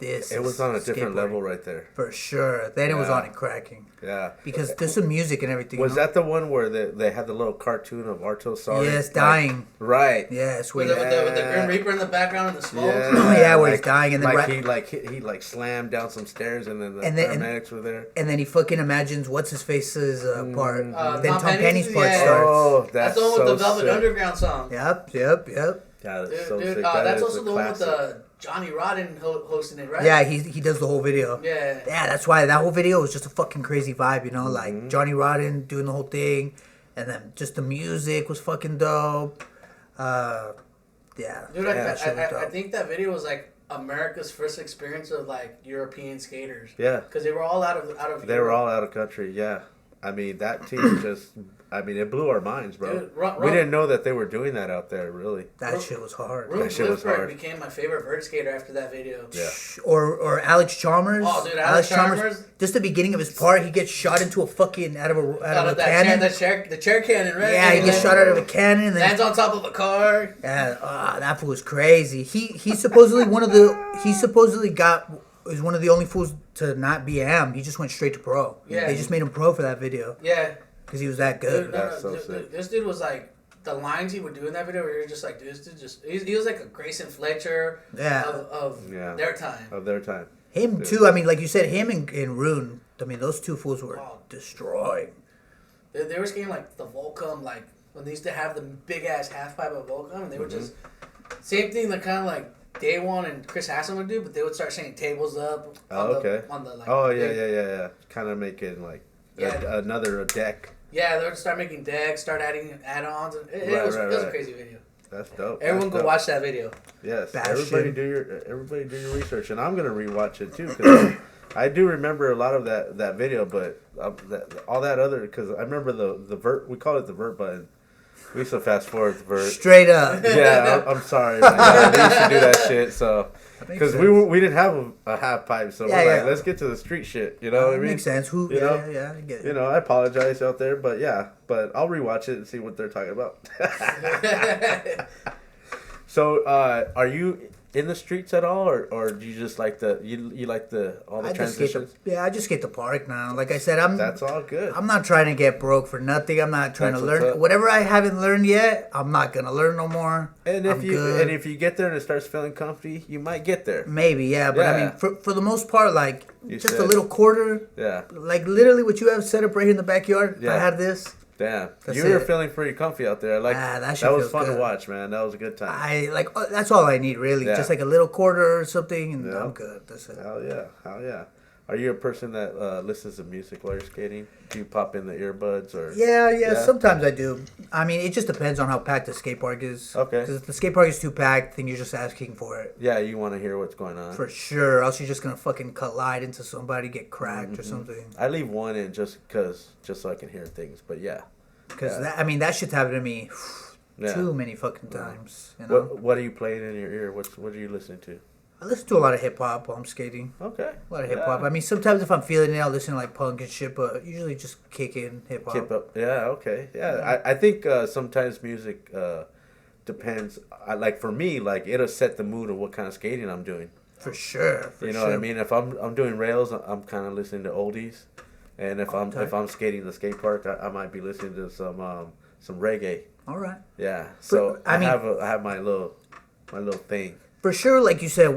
this. It was on a different skateboarding. level right there. For sure. Then it was Yeah. on and cracking. Yeah. Because there's some music and everything. Was you know? that the one where they had the little cartoon of Arto Sari? Yes, dying. Right. Yes, With where with the Grim Reaper in the background and the smoke. Yeah. Oh, yeah, where he's dying and then he slammed down some stairs and then the And then- paramedics were there. and then he fucking imagines what's his face's part. Then Tom Tom Penny's Penny's, part yeah. starts. Oh, That's the one with the Velvet Underground song. Yep. Yeah, that's Dude, so dude, sick. that's is also a the one with classic. Johnny Rodden hosting it, right? Yeah, he does the whole video. Yeah. Yeah, that's why that whole video was just a fucking crazy vibe, you know, Mm-hmm. like Johnny Rodden doing the whole thing, and then just the music was fucking dope. Yeah, Dude, that shit was I dope. think that video was like America's first experience of like European skaters. Yeah. Because they were all out of They were Europe. all out of country, yeah. I mean, that team just, it blew our minds, bro. Dude, we didn't know that they were doing that out there, really. That shit was hard. Rube That shit was Lifford hard. became my favorite vert skater after that video. Yeah. Or Alex Chalmers. Oh, dude, Alex Chalmers. Just the beginning of his part, he gets shot into a fucking out of a Out of cannon. the chair cannon, right? Yeah, he And gets then shot out of a cannon, and then lands on top of a car. yeah, that fool was crazy. He's supposedly one of the is one of the only fools to not be AM. He just went straight to pro. Yeah. They just made him pro for that video Yeah. because he was that Dude, good. That's so dude, sick. this dude was like, the lines he would do in that video, where you're just like, dude, this dude just, he was like a Grayson Fletcher Yeah. of Yeah. their time. Of their time. Him too. I mean, like you said, him and Rune. I mean, those two fools were Oh. destroyed. They were skating like the Volcom, like when they used to have the big ass half pipe of Volcom, and they were just same thing that kind of like Day One and Chris Hassan would do, but they would start setting tables up. Oh, okay. On the like. Oh, yeah, big- yeah. Kind of making, like, Yeah. another deck. Yeah, they would start making decks, start adding add-ons, and it Right, was right, it was a right. crazy video. That's dope. Everyone That's go dope. watch that video. Yes, Bash everybody him. do your research, and I'm gonna rewatch it too because I do remember a lot of that video, but all that other because I remember the vert. We call it the vert button. We used to fast forward the vert. Straight up. Yeah, I'm sorry. Man. We used to do that shit. So makes because sense. we didn't have a half pipe, so Yeah, we're like, yeah. let's get to the street shit. You know what I mean? Makes sense. Who? You know? Yeah, I get it. You know, I apologize out there, but yeah, I'll rewatch it and see what they're talking about. So, are you in the streets at all, or do you just like you like all the I just skate transitions? I just skate the park now. Like I said, That's all good. I'm not trying to get broke for nothing. I'm not trying That's to what's learn up. whatever I haven't learned yet. I'm not gonna learn no more. And I'm good. if you get there and it starts feeling comfy, you might get there. Maybe, yeah, but I Yeah. mean, for the most part, like You just a said. little quarter, Yeah, like literally what you have set up right here in the backyard. If I Yeah. had this, damn. That's You were it. feeling pretty comfy out there. that shit that was feels fun good. to watch, man. That was a good time. I like that's all I need really. Yeah. Just like a little quarter or something, and Yeah. I'm good. That's it. Hell yeah. Are you a person that listens to music while you're skating? Do you pop in the earbuds or? Yeah. Sometimes I do. I mean, it just depends on how packed the skate park is. Okay. Because if the skate park is too packed, then you're just asking for it. Yeah, you want to hear what's going on. For sure. Else you're just gonna fucking collide into somebody, get cracked Mm-hmm. or something. I leave one in just so I can hear things. But yeah. Because Yeah. that shit's happened to me Yeah. too many fucking times. You know? What are you playing in your ear? What are you listening to? I listen to a lot of hip hop while I'm skating. Okay. A lot of hip hop. I mean, sometimes if I'm feeling it, I'll listen to like punk and shit, but usually just kick in hip hop. Keep up. Yeah. Okay. Yeah. I think sometimes music depends. Like for me, like it'll set the mood of what kind of skating I'm doing. For sure. For You know sure. what I mean? If I'm doing rails, I'm kind of listening to oldies, and if I'm skating the skate park, I might be listening to some reggae. All right. Yeah. So I mean- I have my little thing. For sure, like you said,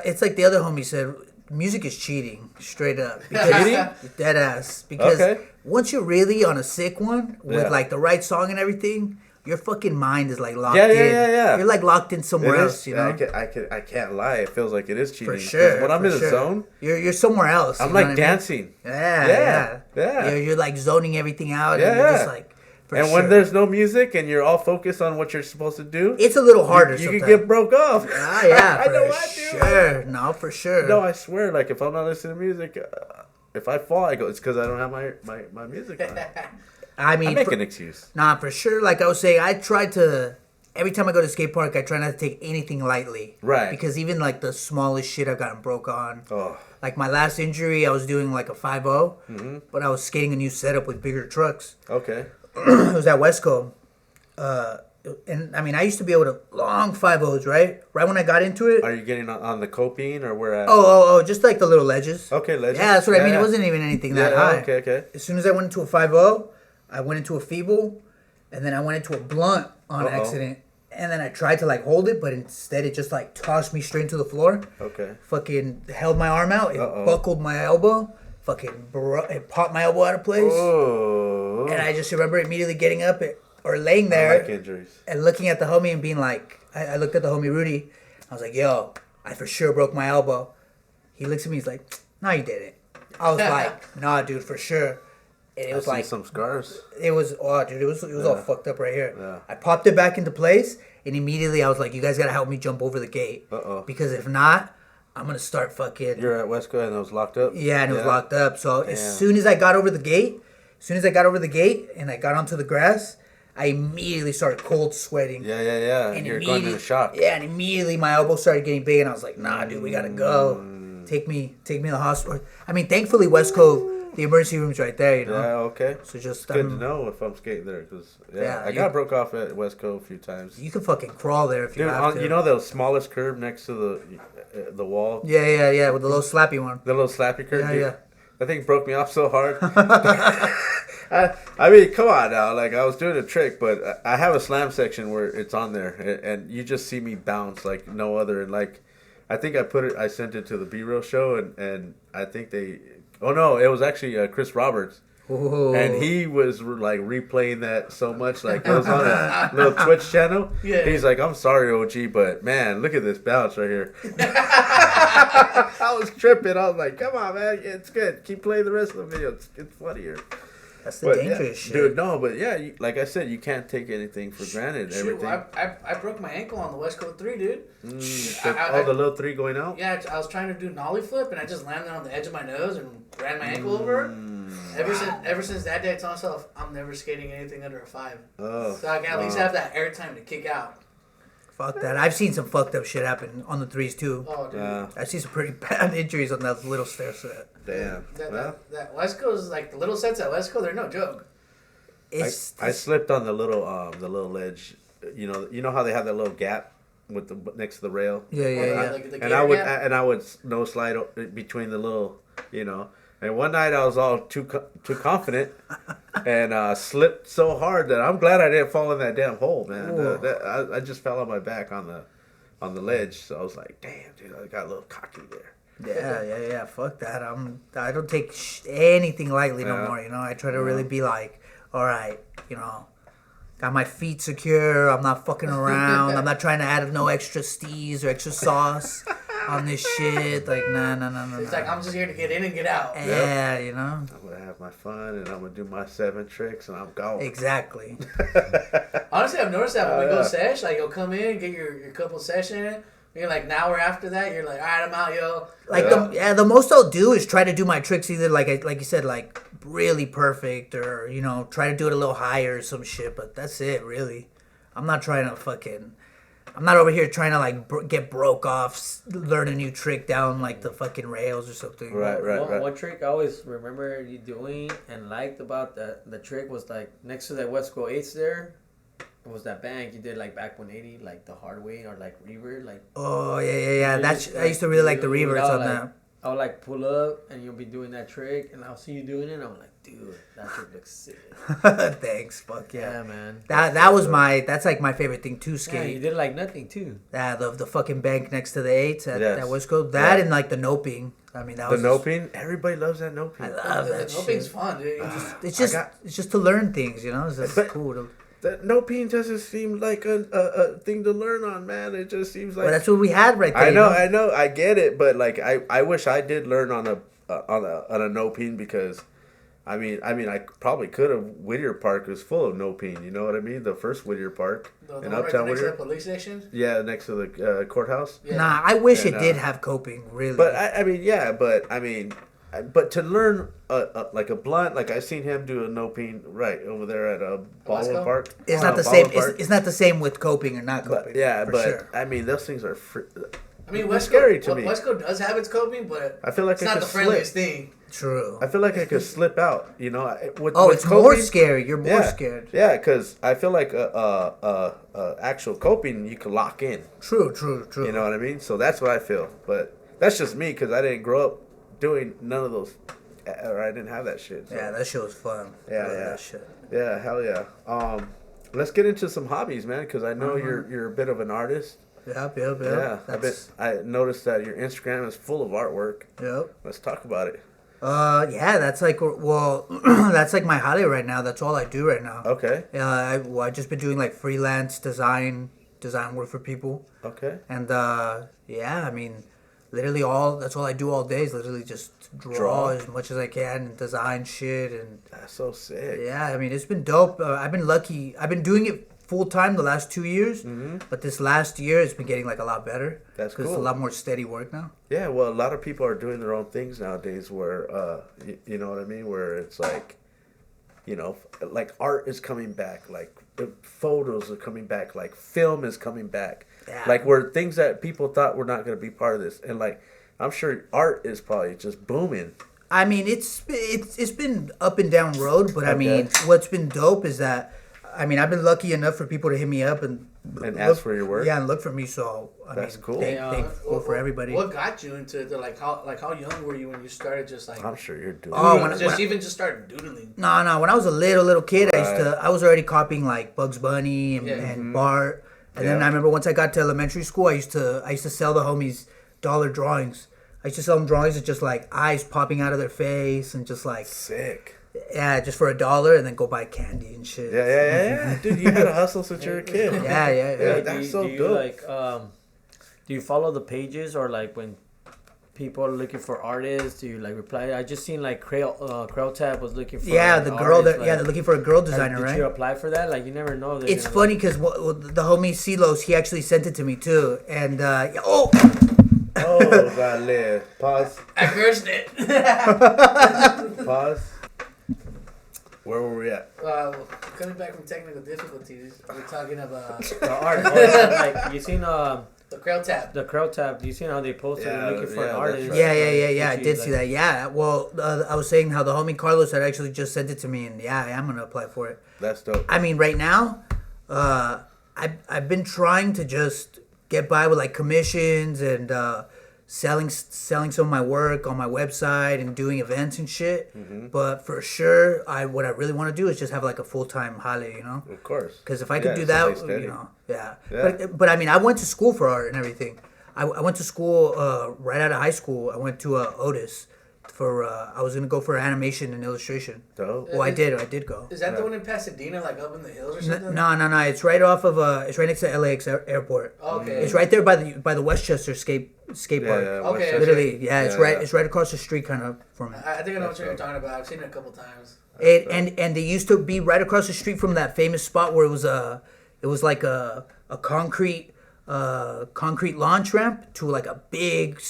it's like the other homie said, music is cheating, straight up. Cheating? Dead ass. Because Okay. once you're really on a sick one with Yeah. like the right song and everything, your fucking mind is like locked Yeah, in. yeah. You're like locked in somewhere It else, is. you know? I can't lie. It feels like it is cheating. For 'Cause sure. When I'm for in the sure. zone, you're somewhere else. I'm you know like what I mean? dancing. Yeah. Yeah. You're like zoning everything out. Yeah, and you're yeah. just like, for And sure. when there's no music and you're all focused on what you're supposed to do, It's a little harder you sometimes. can get broke off. Ah, yeah, I for know I do. sure. No, for sure. No, I swear. Like if I'm not listening to music, if I fall, I go. It's because I don't have my music on. I mean, I make for- an excuse. Nah, for sure. Like I was saying, I try to. Every time I go to skate park, I try not to take anything lightly. Right. Because even like the smallest shit I've gotten broke on. Oh, Like my last injury, I was doing like a 5.0, but I was skating a new setup with bigger trucks. okay. It was at West Covina. and I mean, I used to be able to long 5.0s, right? Right when I got into it. Are you getting on the coping or where at? Oh, just like the little ledges. Okay, ledges. Yeah, that's what I mean. Yeah. It wasn't even anything that high. Okay. As soon as I went into a 5.0, I went into a feeble, and then I went into a blunt on accident. And then I tried to like hold it, but instead it just like tossed me straight into the floor. Okay. Fucking held my arm out. It buckled my elbow. Fucking it popped my elbow out of place. Oh. And I just remember immediately getting up or laying I there like injuries. and looking at the homie and being like, I looked at the homie Rudy. I was like, yo, I for sure broke my elbow. He looks at me. He's like, no, you didn't. I was like, nah, dude, for sure. And it was like some scars. It was dude, it was all fucked up right here. Yeah. I popped it back into place, and immediately I was like, you guys gotta help me jump over the gate. Because if not, I'm gonna start fucking. You're at West Covina and it was locked up. Yeah, and it was locked up. So as soon as I got over the gate, and I got onto the grass, I immediately started cold sweating. Yeah. And You're going into shock. Yeah, and immediately my elbow started getting big, and I was like, nah, dude, we gotta go. Take me to the hospital. I mean, thankfully West Cove, the emergency room's right there, you know. Yeah, okay. So just good to know if I'm skating there, because I got broke off at West Cove a few times. You can fucking crawl there if you have to. You know the smallest curve next to the wall? Yeah, with the little slappy one. The little slappy curve? Yeah. That thing broke me off so hard. I mean, come on now. Like, I was doing a trick, but I have a slam section where it's on there, and you just see me bounce like no other. And like, I think I sent it to the B-Real show, and I think oh no, it was actually Chris Roberts. Ooh. And he was like replaying that so much, like it was on a little Twitch channel. Yeah. He's like, I'm sorry, OG, but man, look at this bounce right here. I was tripping. I was like, come on, man, it's good. Keep playing the rest of the video. It's funnier. That's the dangerous shit. Dude, no, but yeah, like I said, you can't take anything for granted. Shoot, everything. I broke my ankle on the West Coast 3, dude. The little 3 going out? Yeah, I was trying to do nollie flip, and I just landed on the edge of my nose and ran my ankle over. Ever since that day, I told myself, I'm never skating anything under a 5. Oh. So I can at least have that air time to kick out. Fuck that. I've seen some fucked up shit happen on the 3s too. Oh, dude. I've seen some pretty bad injuries on that little stair set. Damn. That West Coast, like the little sets at West Coast, they're no joke. I slipped on the little ledge. You know how they have that little gap with next to the rail. Yeah. Like the And I would no slide between the little, And one night I was all too confident and slipped so hard that I'm glad I didn't fall in that damn hole, man. I just fell on my back on the ledge. So I was like, damn, dude, I got a little cocky there. Yeah. Fuck that. I don't take anything lightly no more. I try to really be like, all right, got my feet secure. I'm not fucking around. I'm not trying to add no extra steez or extra sauce on this shit. Like, nah. It's like, I'm just here to get in and get out. Yeah, I'm going to have my fun, and I'm going to do my 7 tricks, and I'm gone. Exactly. Honestly, I've noticed that when we go sesh, like, you'll come in, get your couple session in. You're like, an hour after that, you're like, all right, I'm out, yo. Like, the most I'll do is try to do my tricks either, like you said, like, really perfect or, try to do it a little higher or some shit. But that's it, really. I'm not trying to I'm not over here trying to, like, get broke off, learn a new trick down, like, the fucking rails or something. Right. One trick I always remember you doing and liked about the trick was, like, next to that West Coast 8s there. It was that bank you did like back 180, like the hard way or like revert, like. Oh yeah. I used to really like the reverts on that. I would like pull up and you'll be doing that trick, and I'll see you doing it. And I'm like, dude, that trick looks sick. Thanks, fuck yeah, man. That's like my favorite thing to skate. Yeah, you did like nothing too. Yeah, the fucking bank next to the 8s at West Coast. That and like the noping. I mean, that was noping. Everybody loves that noping. I love that The shit. noping's fun, dude. It's just to learn things, It's just cool. That noping doesn't seem like a thing to learn on, man. It just seems like. Well, that's what we had right there. I know, I get it, but like I wish I did learn on a noping, because, I mean I probably could have. Whittier Park was full of noping. You know what I mean? The first Whittier Park in Uptown next to Whittier. the police station? Yeah, next to the courthourhouse. Yeah. Nah, I wish it did have coping, really. But but to learn like a blunt, like I seen him do a noping right over there at a Baldwin Park. It's not the same. It's not the same with coping or not coping. Sure. I mean, those things are. I mean, West scary to me. West Coast does have its coping, but I feel like it's not the friendliest thing. True. I feel like I could slip out. You know, with It's more coping, scary. You're more yeah, scared. Yeah, because I feel like actual coping you can lock in. True. You know what I mean? So that's what I feel. But that's just me because I didn't grow up doing none of those, or I didn't have that shit. So. Yeah, that shit was fun. Yeah, I love yeah. That shit. Yeah, hell yeah. Let's get into some hobbies, man, because I know you're a bit of an artist. Yep. Yeah, I noticed that your Instagram is full of artwork. Yep. Let's talk about it. Yeah, that's like, that's like my highlight right now. That's all I do right now. Okay. I just been doing like freelance design work for people. Okay. And yeah, I mean, literally that's all I do all day is literally just draw as much as I can and design shit. And That's so sick. yeah, I mean, it's been dope. I've been lucky. I've been doing it full time the last 2 years, but this last year it's been getting like a lot better. That's Because cool. it's a lot more steady work now. Yeah, well, a lot of people are doing their own things nowadays where, you know what I mean? Where it's like, you know, like art is coming back, like photos are coming back, like film is coming back. Yeah. Like where things that people thought were not going to be part of this. And like, I'm sure art is probably just booming. I mean, it's been up and down road, but I mean, Okay. what's been dope is that, I mean, I've been lucky enough for people to hit me up and ask for your work. Yeah, and look for me. So That's cool. They go for everybody. What got you into the how young were you when you started just like? I'm sure you're doing Oh, it. when just started doodling. No. When I was a little kid, Right. I was already copying like Bugs Bunny and Bart. And then Yeah. I remember once I got to elementary school, I used to sell the homies dollar drawings. I used to sell them drawings with just like eyes popping out of their face and just like Sick. yeah, just for $1 and then go buy candy and shit. Yeah. Dude, you had a hustle since you were a kid. Yeah. Yeah, that's so do you dope. like do you follow the pages or like when people are looking for artists, do you like reply? I just seen like Krail Tab was looking for Yeah, an the girl artist, they're looking for a girl designer, did right? you apply for that? Like you never know. They're It's gonna, funny because the homie Silos, he actually sent it to me too. And Oh, vale. Pause. I cursed it. Pause. Where were we at? Coming back from technical difficulties, we're talking about the art. Like you seen the Krail Tab. the Krail Tab. You seen how they posted Yeah, looking for yeah, an that's artist? right. Yeah. I did see that. Yeah. Well, I was saying how the homie Carlos had actually just sent it to me, and yeah, I'm gonna apply for it. That's dope. I mean, right now, I've been trying to just get by with like commissions and selling some of my work on my website and doing events and shit. But for sure, what I really want to do is just have like a full-time hale, you know? Of course. Because if I could Yeah, do that, something steady. you know, yeah. Yeah. But I mean, I went to school for art and everything. I went to school right out of high school. I went to Otis for I was gonna go for animation and illustration. Dope. Well, I did go. Is that the one in Pasadena, like up in the hills or something? No. It's right off of it's right next to LAX airport. Okay. It's right there by the Westchester skate park. Yeah, Okay. Westchester. Literally, yeah, it's Yeah, right. yeah. It's right across the street, kind of from. I think I know what you're talking about. I've seen it a couple times. And they used to be right across the street from that famous spot where it was like a concrete launch ramp to like a big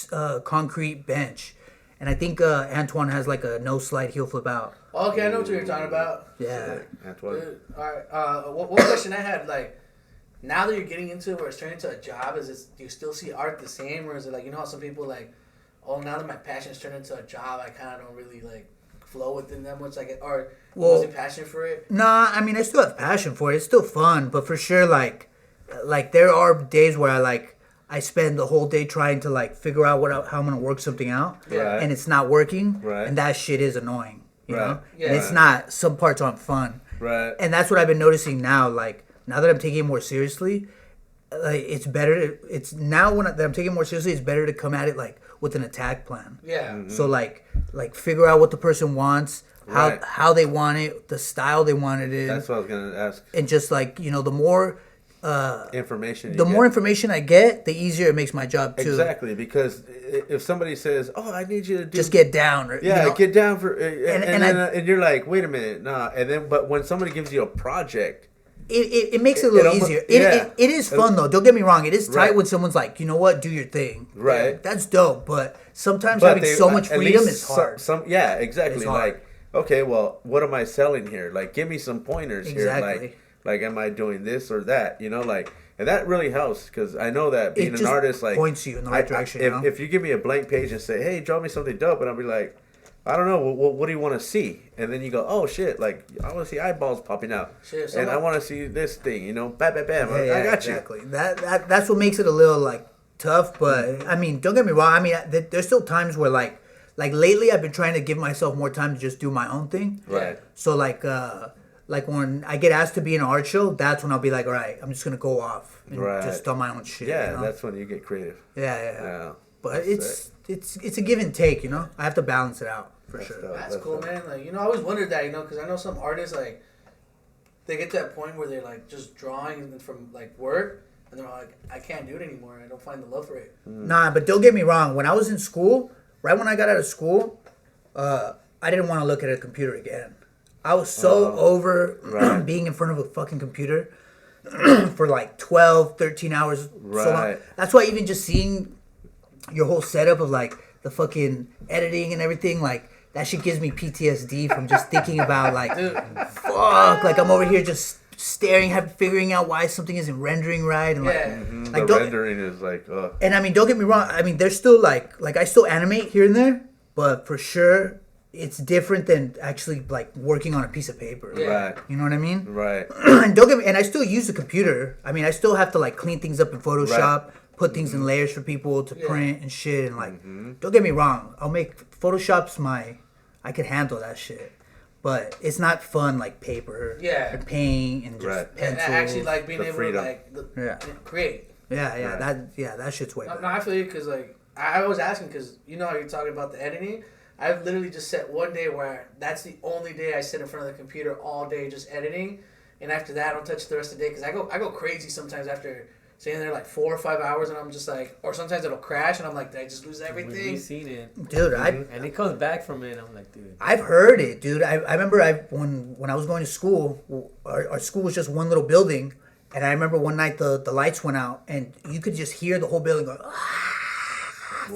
concrete bench. And I think Antoine has like a no slide heel flip out. Okay, I know what you're talking about. Yeah. That's what. All right. One question I had, like, now that you're getting into it, where it's turning into a job, do you still see art the same, or is it like, you know how some people like, oh, now that my passion's turned into a job, I kind of don't really like flow within that much, like, or losing passion for it? Nah, I mean I still have passion for it. It's still fun, but for sure, like there are days where I spend the whole day trying to like figure out how I'm gonna work something out, Right. and it's not working, Right. and that shit is annoying, you Right. know. Yeah. And it's not. Some parts aren't fun, Right. and that's what I've been noticing now. Like now that I'm taking it more seriously, like it's better. That I'm taking it more seriously, it's better to come at it like with an attack plan. Yeah. So like figure out what the person wants, Right. how they want it, the style they want it in, That's what I was gonna ask. and just like the more Information. you the get. more information I get, the easier it makes my job too. Exactly, because if somebody says, "Oh, I need you to do," Just get down, or, yeah, you know? get down for, and I- and you're like, "Wait a minute, nah," and then but when somebody gives you a project, It makes it a little almost- easier. yeah. It is fun though. Don't get me wrong. It is tight Right. when someone's like, you know what, do your thing. Right. That's dope. But sometimes but having they- so much at freedom least is hard. Yeah, exactly. It's hard. Like, okay, well, what am I selling here? Like, give me some pointers here. Exactly. Like, am I doing this or that? You know, like, and that really helps because I know that being an just artist, like, points you in the right direction, you know? If you give me a blank page and say, "Hey, draw me something dope," and I'll be like, I don't know, what do you want to see? And then you go, oh shit, like I want to see eyeballs popping out, Shit, and I want to see this thing, bam, bam, bam. Yeah, I got exactly. That's what makes it a little like tough. But I mean, don't get me wrong. I mean, there's still times where like lately I've been trying to give myself more time to just do my own thing. you. Right. So like when I get asked to be in an art show, that's when I'll be like, all right, I'm just gonna go off and Right. just on my own shit. Yeah, you know? that's when you get creative. Yeah. But That's it's a give and take, you know. I have to balance it out for That's sure. dope. That's cool, man. Like, I always wondered that, because I know some artists, like, they get to that point where they're, like, just drawing from, like, work, and they're like, I can't do it anymore. I don't find the love for it. Nah, but don't get me wrong. When I was in school, right when I got out of school, I didn't want to look at a computer again. I was so over right. being in front of a fucking computer for like 12, 13 hours. Right. So long. That's why even just seeing your whole setup of like the fucking editing and everything, like that shit gives me PTSD from just thinking about like, fuck, like I'm over here just staring, figuring out why something isn't rendering right, and like, Yeah. like The rendering is like, and I mean, don't get me wrong. I mean, there's still like I still animate here and there, but for sure, it's different than actually like working on a piece of paper. Yeah. right, You know what I mean? right. And don't get me. And I still use the computer. I mean, I still have to like clean things up in Photoshop, put things in layers for people to print and shit. And like, don't get me wrong. I'll make Photoshop's I could handle that shit. But it's not fun like paper and paint and just Right. And pencils. actually, like, being The able freedom. to, like, Yeah. create. Yeah, Right. that shit's way No, better. I feel you, because, like, I was asking, because how you're talking about the editing. I've literally just set one day where that's the only day I sit in front of the computer all day just editing, and after that I don't touch the rest of the day, because I go crazy sometimes after sitting there like 4 or 5 hours, and I'm just like, or sometimes it'll crash and I'm like, did I just lose everything? We've seen it, Dude, and it comes back from it. I'm like, dude. I've heard it, dude. I remember when I was going to school, our school was just one little building, and I remember one night the lights went out, and you could just hear the whole building going,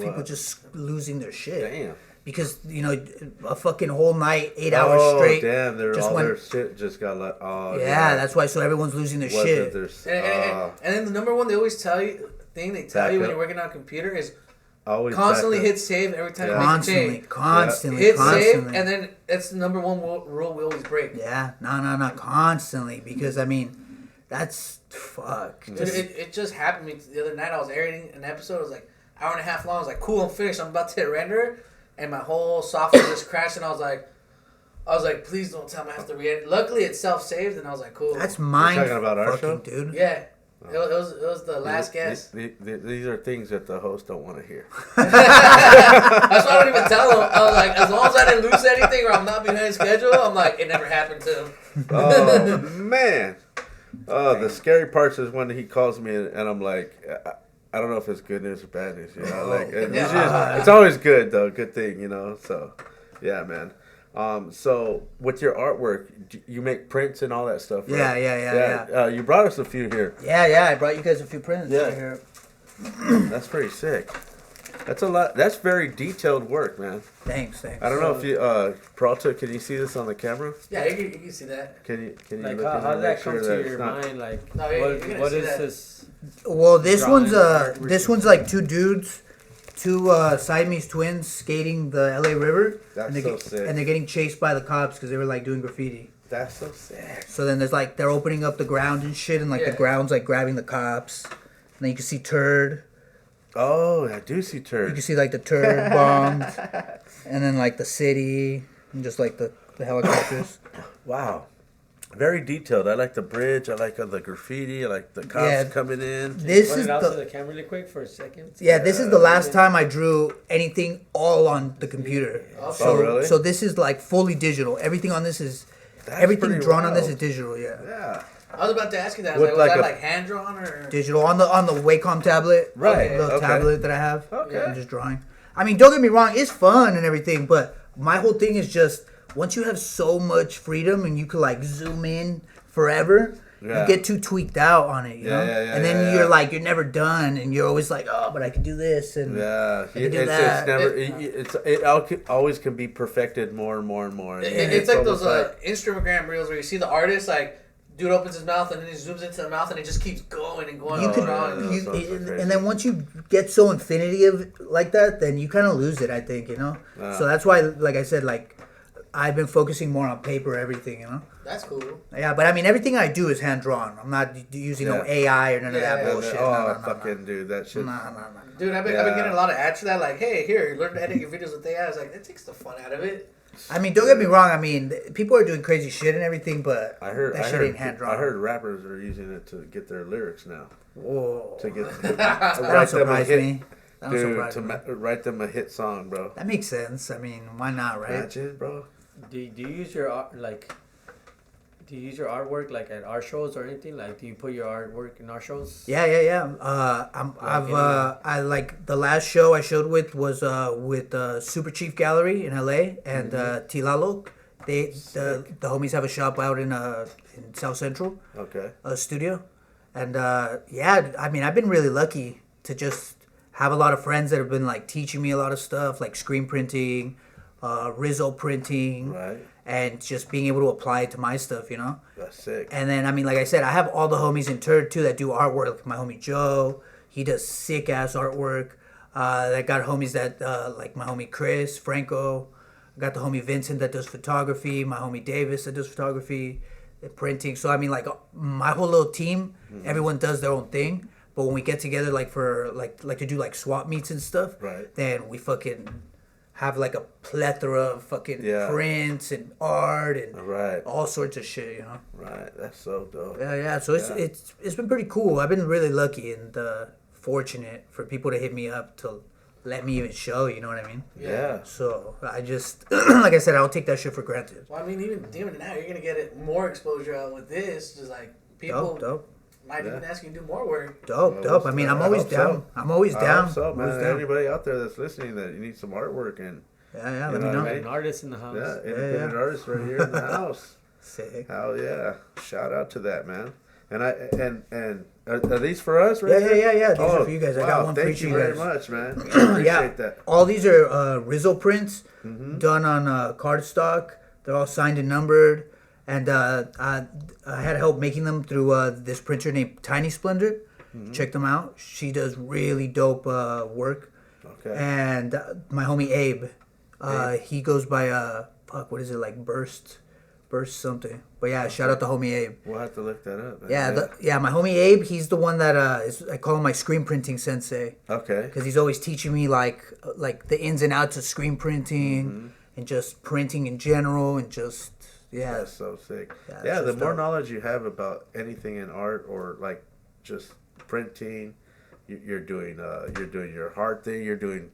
people just losing their shit. Damn. Because, a fucking whole night, 8 hours straight. Damn, just all went- their shit just got like, Yeah, that's why, so everyone's losing their shit. And then the number one they always tell you when Back you're up. working on a computer is always constantly back up. hit save every time Yeah. you make a change. Constantly, Hit constantly. save, and then that's the number one rule we always break. Yeah, no, constantly. Because, I mean, that's, fuck. Dude, it just happened to me the other night. I was editing an episode. It was like hour and a half long. I was like, cool, I'm finished. I'm about to hit render. And my whole software just crashed. And I was like, please don't tell me I have to re-edit. Luckily, it's self-saved. And I was like, cool. That's mine. talking about our fucking, show? dude. Yeah. It was the last guess. These are things that the host don't want to hear. That's why I don't even tell him. I was like, as long as I didn't lose anything or I'm not behind schedule, I'm like, it never happened to him. Oh man. The scary parts is when he calls me and I'm like, I don't know if it's good news or bad news. Like it's always good though. Good thing, So, yeah, man. So with your artwork, you make prints and all that stuff, right? Yeah. You brought us a few here. Yeah, I brought you guys a few prints Yeah. right here. That's pretty sick. That's a lot. That's very detailed work, man. Thanks. I don't know if you, Peralta, can you see this on the camera? Yeah, you can see that. Can you Like, look how in did and that make come sure to that your it's not? mind? Like, No, you're gonna what see is that. this? Well, this Drawing one's artwork. like two dudes, two Siamese twins skating the LA River. That's and so sick. And they're getting chased by the cops because they were like doing graffiti. That's so sick. So then there's like they're opening up the ground and shit, and like the Yeah. ground's like grabbing the cops. And then you can see turd. Oh, I do see You turd. can see like the turd bombed, and then like the city, and just like the helicopters. Wow. Very detailed. I like the bridge. I like the graffiti. I like the cops Yeah. coming in. This Point is it out to the the camera really quick for a second. this is the last time I drew anything all on the computer. So, Oh, really? So this is like fully digital. Everything on this is That's everything pretty drawn on this wild. is digital. Yeah. Yeah. I was about to ask you that. I With was like, like was a- that like hand drawn or? Digital on the Wacom tablet, Right, Little okay. tablet that I have. Okay. I'm just drawing. I mean, don't get me wrong, it's fun and everything, but my whole thing is just once you have so much freedom and you can like zoom in forever, Yeah. you get too tweaked out on it, you know. Yeah, and then yeah, you're yeah. like you're never done, and you're always like, oh, but I could do this and Yeah. I could do It's that. never. It always can be perfected more and more and more. It's like those almost like- Instagram reels where you see the artist like dude opens his mouth and then he zooms into the mouth and it just keeps going and going. You and can, going. yeah, that's so crazy. and then once you get so infinity of like that, then you kind of lose it. I think So that's why, like I said, like I've been focusing more on paper, everything. That's cool. Yeah, but I mean, everything I do is hand drawn. I'm not using no AI or none of that Yeah, bullshit. Fucking dude, that shit. No. Dude, I've been getting a lot of ads for that. Like, hey, here, learn to edit your videos with AI. I was like, that takes the fun out of it. I mean, don't get me wrong. I mean, people are doing crazy shit and everything, but that shit ain't hand drawn. I heard rappers are using it to get their lyrics now. Whoa. To get That don't surprise me. That don't Dude, surprise to me. write them a hit song, bro. That makes sense. I mean, why not, right? Imagine, bro. Do you use your do you use your artwork like at art shows or anything? Like, do you put your artwork in art shows? Yeah. I like the last show I showed with was with Super Chief Gallery in LA and Tilalo. The homies have a shop out in South Central. Okay. A studio, and I mean, I've been really lucky to just have a lot of friends that have been like teaching me a lot of stuff, like screen printing, Rizzo printing, Right. and just being able to apply it to my stuff, That's sick. And then, I mean, like I said, I have all the homies in Turd too that do artwork. Like my homie Joe, he does sick ass artwork. I got homies that like my homie Chris Franco. I got the homie Vincent that does photography. My homie Davis that does photography, and printing. So I mean, like my whole little team, everyone does their own thing. But when we get together, like for like to do like swap meets and stuff, Right. then we fucking have like a plethora of fucking prints and art and all sorts of shit, Right. That's so dope. Yeah. So it's been pretty cool. I've been really lucky and fortunate for people to hit me up to let me even show. You know what I mean? Yeah. So I just, like I said, I don't take that shit for granted. Well, I mean, even now, you're gonna get more exposure out with this. Just like people might even ask you to do more work. Dope. I mean, I'm always down. I'm always down. I hope so, man. Always down. Anybody out there that's listening that you need some artwork and Yeah. Let me know. An artist in the house. yeah, independent artists right here in the house. Sick. Hell yeah! Shout out to that, man. And are these for us, right? Yeah. These are for you guys. I got one for Thank each you of you very guys. much, man. Appreciate that. All these are Rizzo prints done on cardstock. They're all signed and numbered. And I had help making them through this printer named Tiny Splendor. Check them out. She does really dope work. Okay. And my homie Abe, he goes by what is it, like Burst something. But yeah, shout out to homie Abe. We'll have to look that up. Man. Yeah, my homie Abe, he's the one that I call him my screen printing sensei. Okay. Because he's always teaching me like the ins and outs of screen printing and just printing in general and just That's so sick. Yeah, Yeah, it's the just more dope. knowledge you have about anything in art or like just printing, you're doing your hard thing. You're doing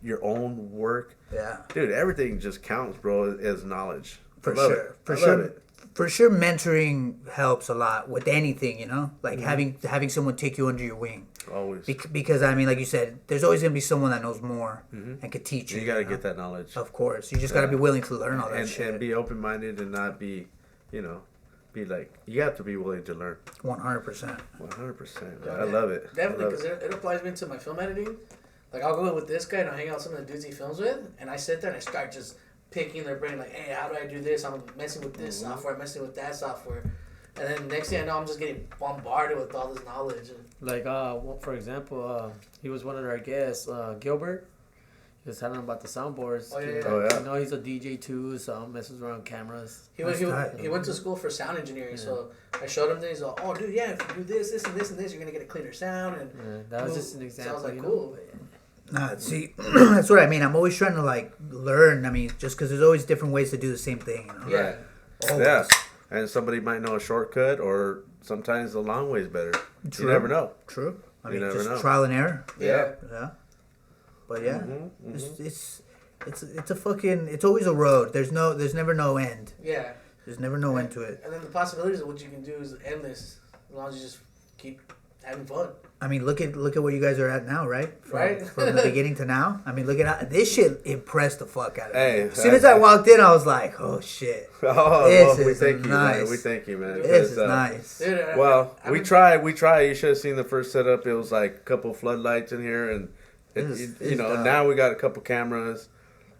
your own work. Yeah. Dude, everything just counts, bro, as knowledge. For I love sure. it. For I sure. love it. For sure, mentoring helps a lot with anything, like having someone take you under your wing. Always. Because I mean, like you said, there's always gonna be someone that knows more and could teach you. You gotta get that knowledge. Of course, you just gotta be willing to learn all that shit. And be open minded and not be, be like, you have to be willing to learn. 100%. 100%. I love it. Definitely, because it applies me to my film editing. Like, I'll go with this guy and I'll hang out with some of the dudes he films with, and I sit there and I start just picking their brain, like, hey, how do I do this? I'm messing with this software, messing with that software. And then next thing I know, I'm just getting bombarded with all this knowledge. Like, for example, he was one of our guests, Gilbert. He was telling about the soundboards. Oh, yeah. Oh, yeah. You know, he's a DJ too, so messes around cameras. He went to school for sound engineering, so I showed him things. Like, oh, dude, yeah, if you do this, this, and this, and this, you're gonna get a cleaner sound. And that was just an example. So I was like, cool. See, that's what I mean. I'm always trying to like learn. I mean, just because there's always different ways to do the same thing. Yeah. Always. Yeah. And somebody might know a shortcut, or sometimes the long way is better. True. You never know. True. I You mean, never just know. trial and error. Yeah. Yeah. But yeah, it's a fucking. It's always a road. There's never no end. Yeah. There's never no end to it. And then the possibilities of what you can do is endless, as long as you just keep having fun. I mean, look at where you guys are at now, right? Right. From the beginning to now. I mean, look at how this shit impressed the fuck out of me. Hey, As soon as I walked in, I was like, oh shit, Oh, This we is thank you, man. nice. We thank you, man. this is Because, nice. Dude, Well, I we mean, try. You should have seen the first setup. It was like a couple floodlights in here, and It's dope. now we got a couple cameras.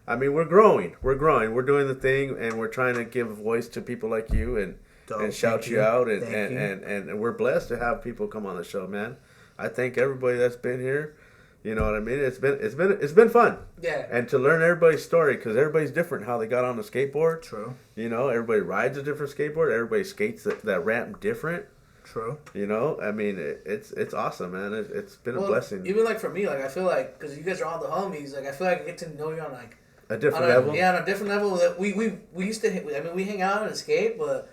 I mean, we're growing. We're doing the thing, and we're trying to give voice to people like you, and Dope. and shout Thank you you. out, Thank you. and we're blessed to have people come on the show, man. I thank everybody that's been here. You know what I mean? It's been fun. Yeah. And to learn everybody's story, because everybody's different how they got on the skateboard. True. You know, everybody rides a different skateboard. Everybody skates that ramp different. True. You know, I mean, it's awesome, man. It's been a blessing. Even like for me, like I feel like because you guys are all the homies, like I feel like I get to know you on like A different on a, level. Yeah, on a different level. That we used to. I mean, we hang out and skate, but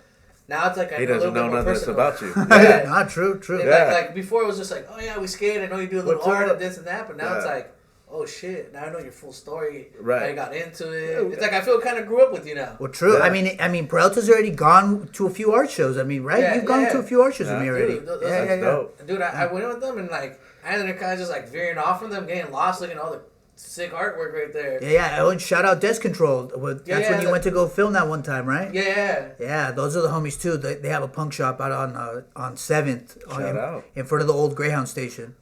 now it's like I He know a doesn't little know bit more nothing personal. about you. Yeah. Not true. True. Yeah. Like before, it was just like, oh yeah, we skate. I know you do a little What's art up? and this and that, but now it's Yeah. like, oh shit, now I know your full story. Right. How you got into it. It's like I feel kind of grew up with you now. Well, true. Yeah. I mean, Peralta's already gone to a few art shows. I mean, right? Yeah, You've gone yeah. to a few art shows with me Yeah. already. Dude, those- That's dope. Dude, I went with them and like I ended up kind of just like veering off from them, getting lost, looking at all the sick artwork right there. Yeah. Oh, and shout out Desk Control. That's Yeah, when you went to go film that one time, right? Yeah. Yeah, those are the homies too. They have a punk shop out on 7th Shout out. in front of the old Greyhound station.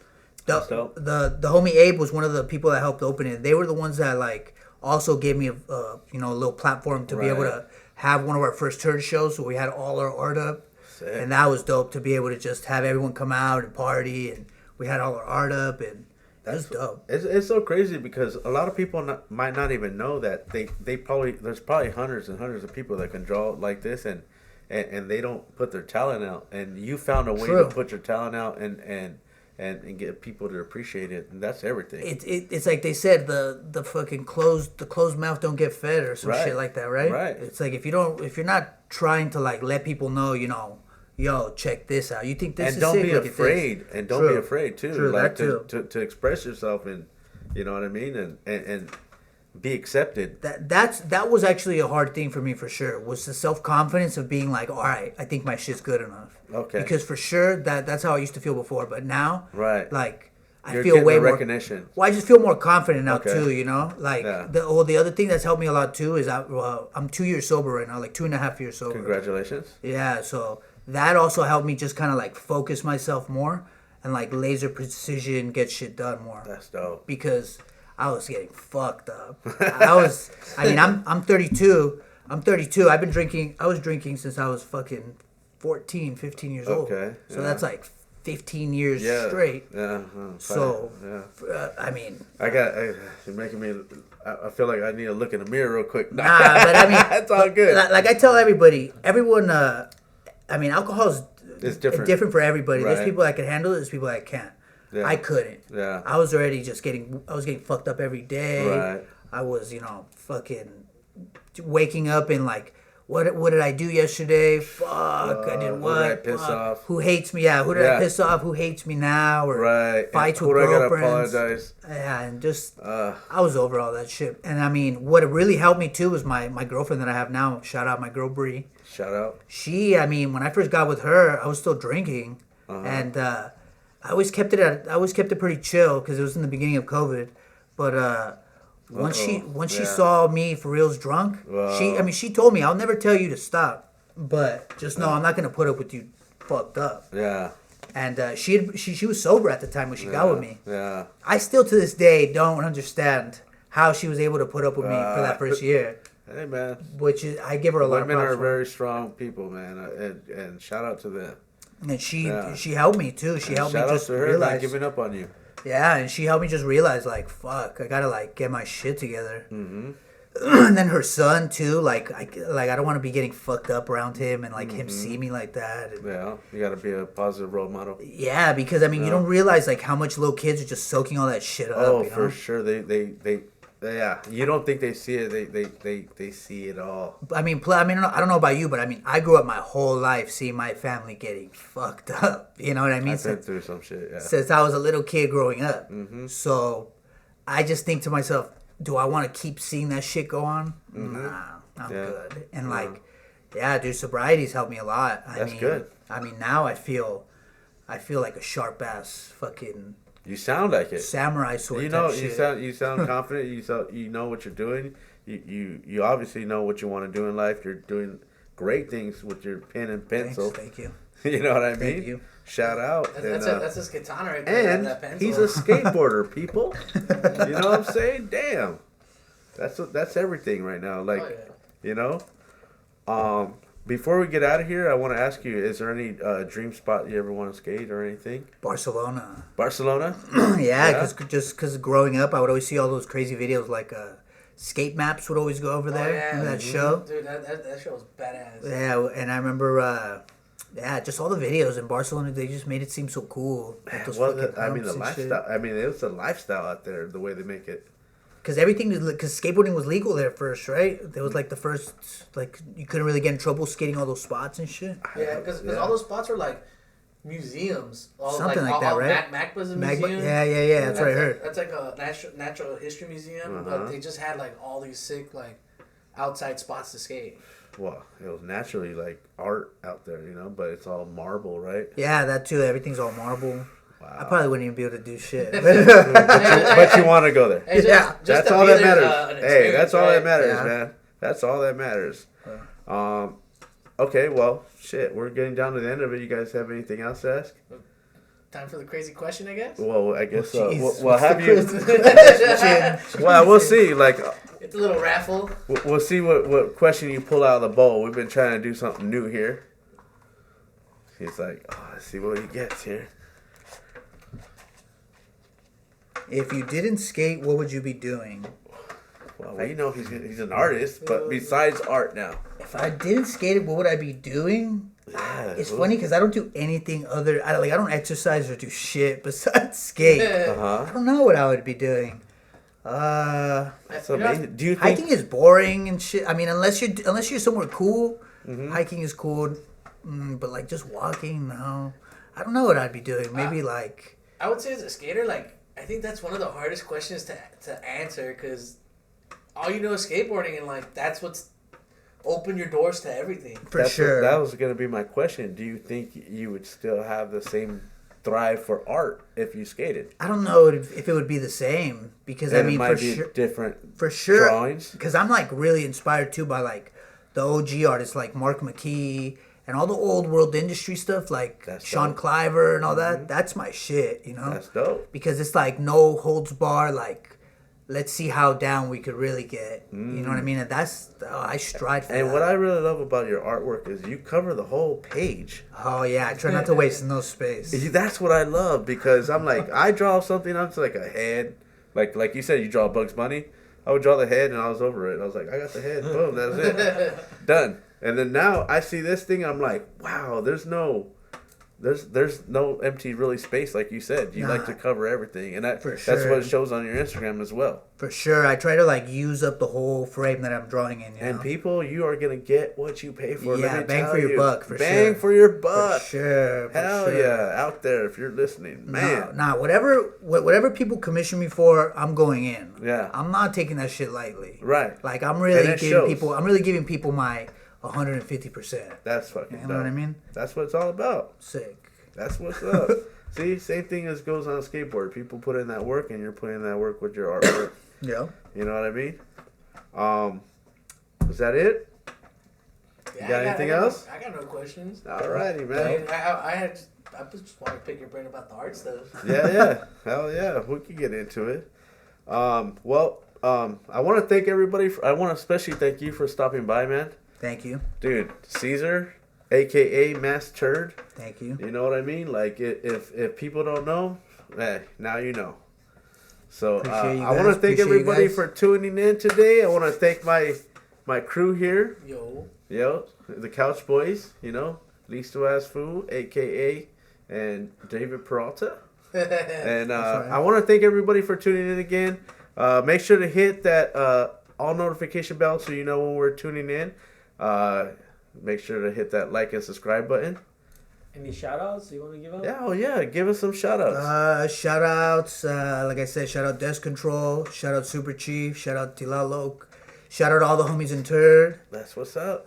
That's The, dope. the homie Abe was one of the people that helped open it. They were the ones that like also gave me a little platform to be able Right. to have one of our first turd shows. So we had all our art up, Sick. and that was dope to be able to just have everyone come out and party, and we had all our art up, and that was dope. It's so crazy because a lot of people might not even know that they probably there's probably hundreds and hundreds of people that can draw like this and they don't put their talent out, and you found a way True. to put your talent out and get people to appreciate it, and that's everything. It's like they said the fucking closed mouth don't get fed or some Right. shit like that, right? Right. It's like if you're not trying to like let people know, yo, check this out. You think this and is don't sick? be Look at this. afraid, and don't be True. afraid too, True, like that too. to express yourself, and you know what I mean, and be accepted. That was actually a hard thing for me for sure. Was the self confidence of being like, all right, I think my shit's good enough. Okay. Because for sure that's how I used to feel before, but now, Right. like I You're feel getting way the more recognition. Well, I just feel more confident now Okay. too. Like Yeah. the other thing that's helped me a lot too is I'm 2 years sober right now, like 2.5 years sober. Congratulations. Yeah, so that also helped me just kind of like focus myself more and like laser precision get shit done more. That's dope. Because I was getting fucked up. I'm 32. I'm 32. I was drinking since I was fucking 14, 15 years old. Okay, So yeah. that's like 15 years Yeah. straight. Yeah. So, yeah. You're You're making me. I feel like I need to look in the mirror real quick. Nah, but I mean, it's all good. Like I tell everyone, alcohol is It's different. for everybody. Right. There's people that can handle it. There's people that can't. Yeah. I couldn't. Yeah. I was already I was getting fucked up every day. Right. I was, fucking waking up and like, what did I do yesterday? Fuck, I did who what? did I piss Fuck. off? Who hates me? Yeah, who did I Yeah. piss off? Who hates me now? Or Right. fights Who with do I gotta girlfriends. apologize? Yeah, and just Uh, I was over all that shit. And I mean, what really helped me too was my girlfriend that I have now. Shout out my girl Bree. Shout out. She, when I first got with her, I was still drinking, and I always kept it pretty chill because it was in the beginning of COVID. But once she Yeah. saw me for reals drunk, Whoa. she told me, I'll never tell you to stop, but just know I'm not gonna put up with you fucked up. Yeah. And she was sober at the time when she got with me. Yeah. I still to this day don't understand how she was able to put up with me for that first year. Hey man. Which is, I give her a lot Women of are props for. very strong people, man, and shout out to them. And she Yeah. she helped me too. She helped me Shout out just to her not realize. giving up on you. Yeah, and she helped me just realize like, fuck, I gotta like get my shit together. Mm-hmm. And then her son too, like I don't want to be getting fucked up around him and like him see me like that. And, Yeah. You got to be a positive role model. yeah, because you don't realize like how much little kids are just soaking all that shit up. Oh, you know? for sure. They yeah. You don't think they see it? They see it all. I don't know about you, but I grew up my whole life seeing my family getting fucked up. You know what I mean? I've been through some shit. Yeah. Since I was a little kid growing up. Mm-hmm. So I just think to myself, do I want to keep seeing that shit go on? Nah, I'm good. And dude, sobriety's helped me a lot. That's good. Now I feel like a sharp ass fucking You sound like it. samurai sword. You know, type shit. you sound confident. You know what you're doing. You obviously know what you want to do in life. You're doing great things with your pen and pencil. Thank you. You know what I mean? Thank you. Shout out. That's a katana right there. and that pencil. he's a skateboarder, people. You know what I'm saying? Damn. That's everything right now. Like, Oh, yeah. you know, before we get out of here, I want to ask you: is there any dream spot you ever want to skate or anything? Barcelona. Barcelona? Yeah, because growing up, I would always see all those crazy videos like skate maps would always go over there. Yeah. Remember that show? Dude, that show was badass. Yeah, and I remember, just all the videos in Barcelona. They just made it seem so cool. Like those fucking I mean, the humps and shit. lifestyle. I mean, it was a lifestyle out there. The way they make it. Because skateboarding was legal there first, right? It was like the first, like, you couldn't really get in trouble skating all those spots and shit. Yeah, because all those spots were like museums. Something like that, right? MACBA's a museum. Yeah. That's what I heard. That's like a natural history museum, but they just had like all these sick like outside spots to skate. Well, it was naturally like art out there, but it's all marble, right? Yeah, that too. Everything's all marble. Wow. I probably wouldn't even be able to do shit. but you want to go there. Yeah. That's all that matters. Hey, that's all that matters, man. That's all that matters. Okay, well, shit. We're getting down to the end of it. You guys have anything else to ask? Time for the crazy question, I guess. Well, I guess we'll have you. Well, we'll see. Like, it's a little raffle. We'll see what question you pull out of the bowl. We've been trying to do something new here. He's like, let's see what he gets here. If you didn't skate, what would you be doing? Well, we know he's an artist, but besides art now. If I didn't skate, what would I be doing? Yeah, it's funny because I don't do anything other. I don't exercise or do shit besides skate. I don't know what I would be doing. That's amazing. Do you think hiking is boring and shit? I mean, unless you're somewhere cool, hiking is cool. But like just walking, no. I don't know what I'd be doing. Maybe like. I would say as a skater, like. I think that's one of the hardest questions to answer because all you know is skateboarding and like that's what's opened your doors to everything. For sure. That was going to be my question. Do you think you would still have the same thrive for art if you skated? I don't know if it would be the same because and for sure different drawings. Because I'm like really inspired too by like the OG artists like Mark McKee. And all the old world industry stuff, like Sean Cliver and all that, that's my shit, That's dope. Because it's like no holds bar, like, let's see how down we could really get. You know what I mean? And I strive for that. And what I really love about your artwork is you cover the whole page. Oh, yeah. I try not to waste no space. That's what I love because I'm like, I draw something, I'm just like a head. Like you said, you draw Bugs Bunny. I would draw the head and I was over it. I was like, I got the head. Boom, that's it. Done. And then now I see this thing, I'm like, wow, there's no empty really space like you said. You like to cover everything, and that's what it shows on your Instagram as well. For sure, I try to like use up the whole frame that I'm drawing in. And people, you are gonna get what you pay for. Yeah, bang for your buck. For bang for your buck. For sure. Hell yeah, out there if you're listening, man. Nah, whatever people commission me for, I'm going in. Yeah, I'm not taking that shit lightly. Right. Like I'm really giving people my 150%. That's fucking You know what I mean? That's what it's all about. Sick. That's what's up. See, same thing as goes on a skateboard. People put in that work, and you're putting in that work with your artwork. Yeah. You know what I mean? Is that it? Yeah, you got anything else? I got no questions. Alrighty, man. I just want to pick your brain about the art stuff. Yeah. Hell yeah. We could get into it. I want to thank everybody. I want to especially thank you for stopping by, man. Thank you. Dude, Cesar, aka MassTurd. Thank you. You know what I mean? Like, if people don't know, now you know. So I want to thank everybody for tuning in today. I want to thank my crew here. Yo, the Couch Boys. You know, Listo As Fool, aka and David Peralta. And right. I want to thank everybody for tuning in again. Make sure to hit that all notification bell so you know when we're tuning in. Make sure to hit that like and subscribe button. Any shout outs you want to give out? Yeah, give us some shout outs. Shout outs, like I said, shout out Desk Control, shout out Super Chief, shout out Tilalok, shout out all the homies in Turd. That's what's up.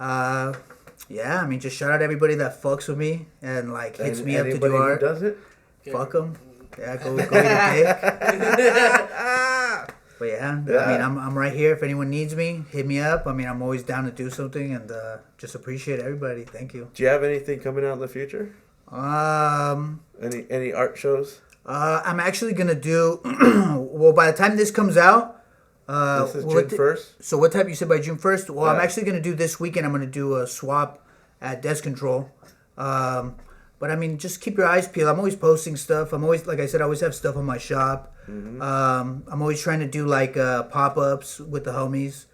Yeah, I mean, just shout out everybody that fucks with me and like hits me up to do art. Who does it? Fuck them. Yeah, go eat a dick. But yeah, I mean, I'm right here. If anyone needs me, hit me up. I mean, I'm always down to do something, and just appreciate everybody. Thank you. Do you have anything coming out in the future? Any art shows? I'm actually gonna do. Well, by the time this comes out, this is June 1st. So what type you said by June 1st? Well, yeah. I'm actually gonna do this weekend. I'm gonna do a swap at Desk Control. But I mean, just keep your eyes peeled. I'm always posting stuff. I'm always, like I said, I always have stuff on my shop. Mm-hmm. I'm always trying to do like pop-ups with the homies.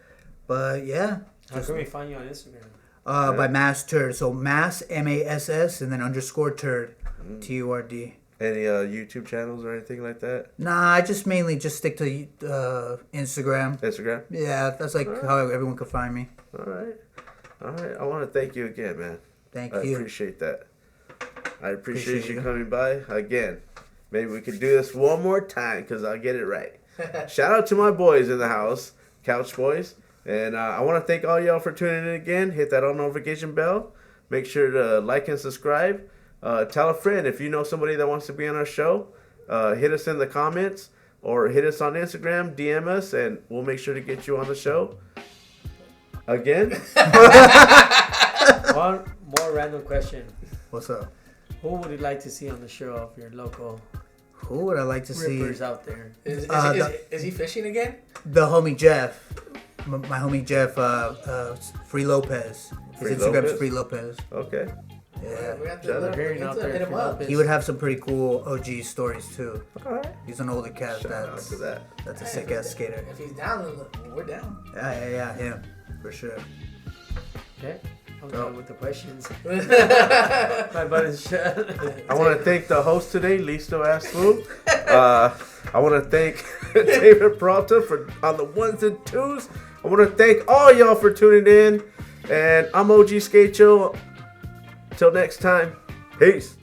But yeah. How can we find you on Instagram? By MassTurd. So Mass, MASS, and then underscore turd, TURD. Any YouTube channels or anything like that? Nah, I just mainly just stick to Instagram. Instagram? Yeah, that's like how everyone can find me. All right. I want to thank you again, man. Thank I you. appreciate that. I appreciate Appreciate you you. coming by again. Maybe we could do this one more time because I'll get it right. Shout out to my boys in the house, Couch Boys. And I want to thank all y'all for tuning in again. Hit that all notification bell. Make sure to like and subscribe. Tell a friend if you know somebody that wants to be on our show. Hit us in the comments or hit us on Instagram, DM us, and we'll make sure to get you on the show. Again. One more random question. What's up? Who would you like to see on the show of your local Who would I like to see? rippers out there? Is he fishing again? The homie Jeff. My homie Jeff, Free Lopez. His Free Instagram's Lopez? Free Lopez. Okay. Yeah. We have to Shout out. Hearing out there hit him for up. Lopez. He would have some pretty cool OG stories too. All right. He's an older cat. Shout out That's to that. a sick ass skater. If he's down, then we're down. Yeah, him for sure. Okay. I'm Go. done with the questions. My button's shut. I want to thank the host today, Listo Ass Food. I want to thank David Peralta for on the ones and twos. I want to thank all y'all for tuning in. And I'm OG Sk8. Till next time, peace.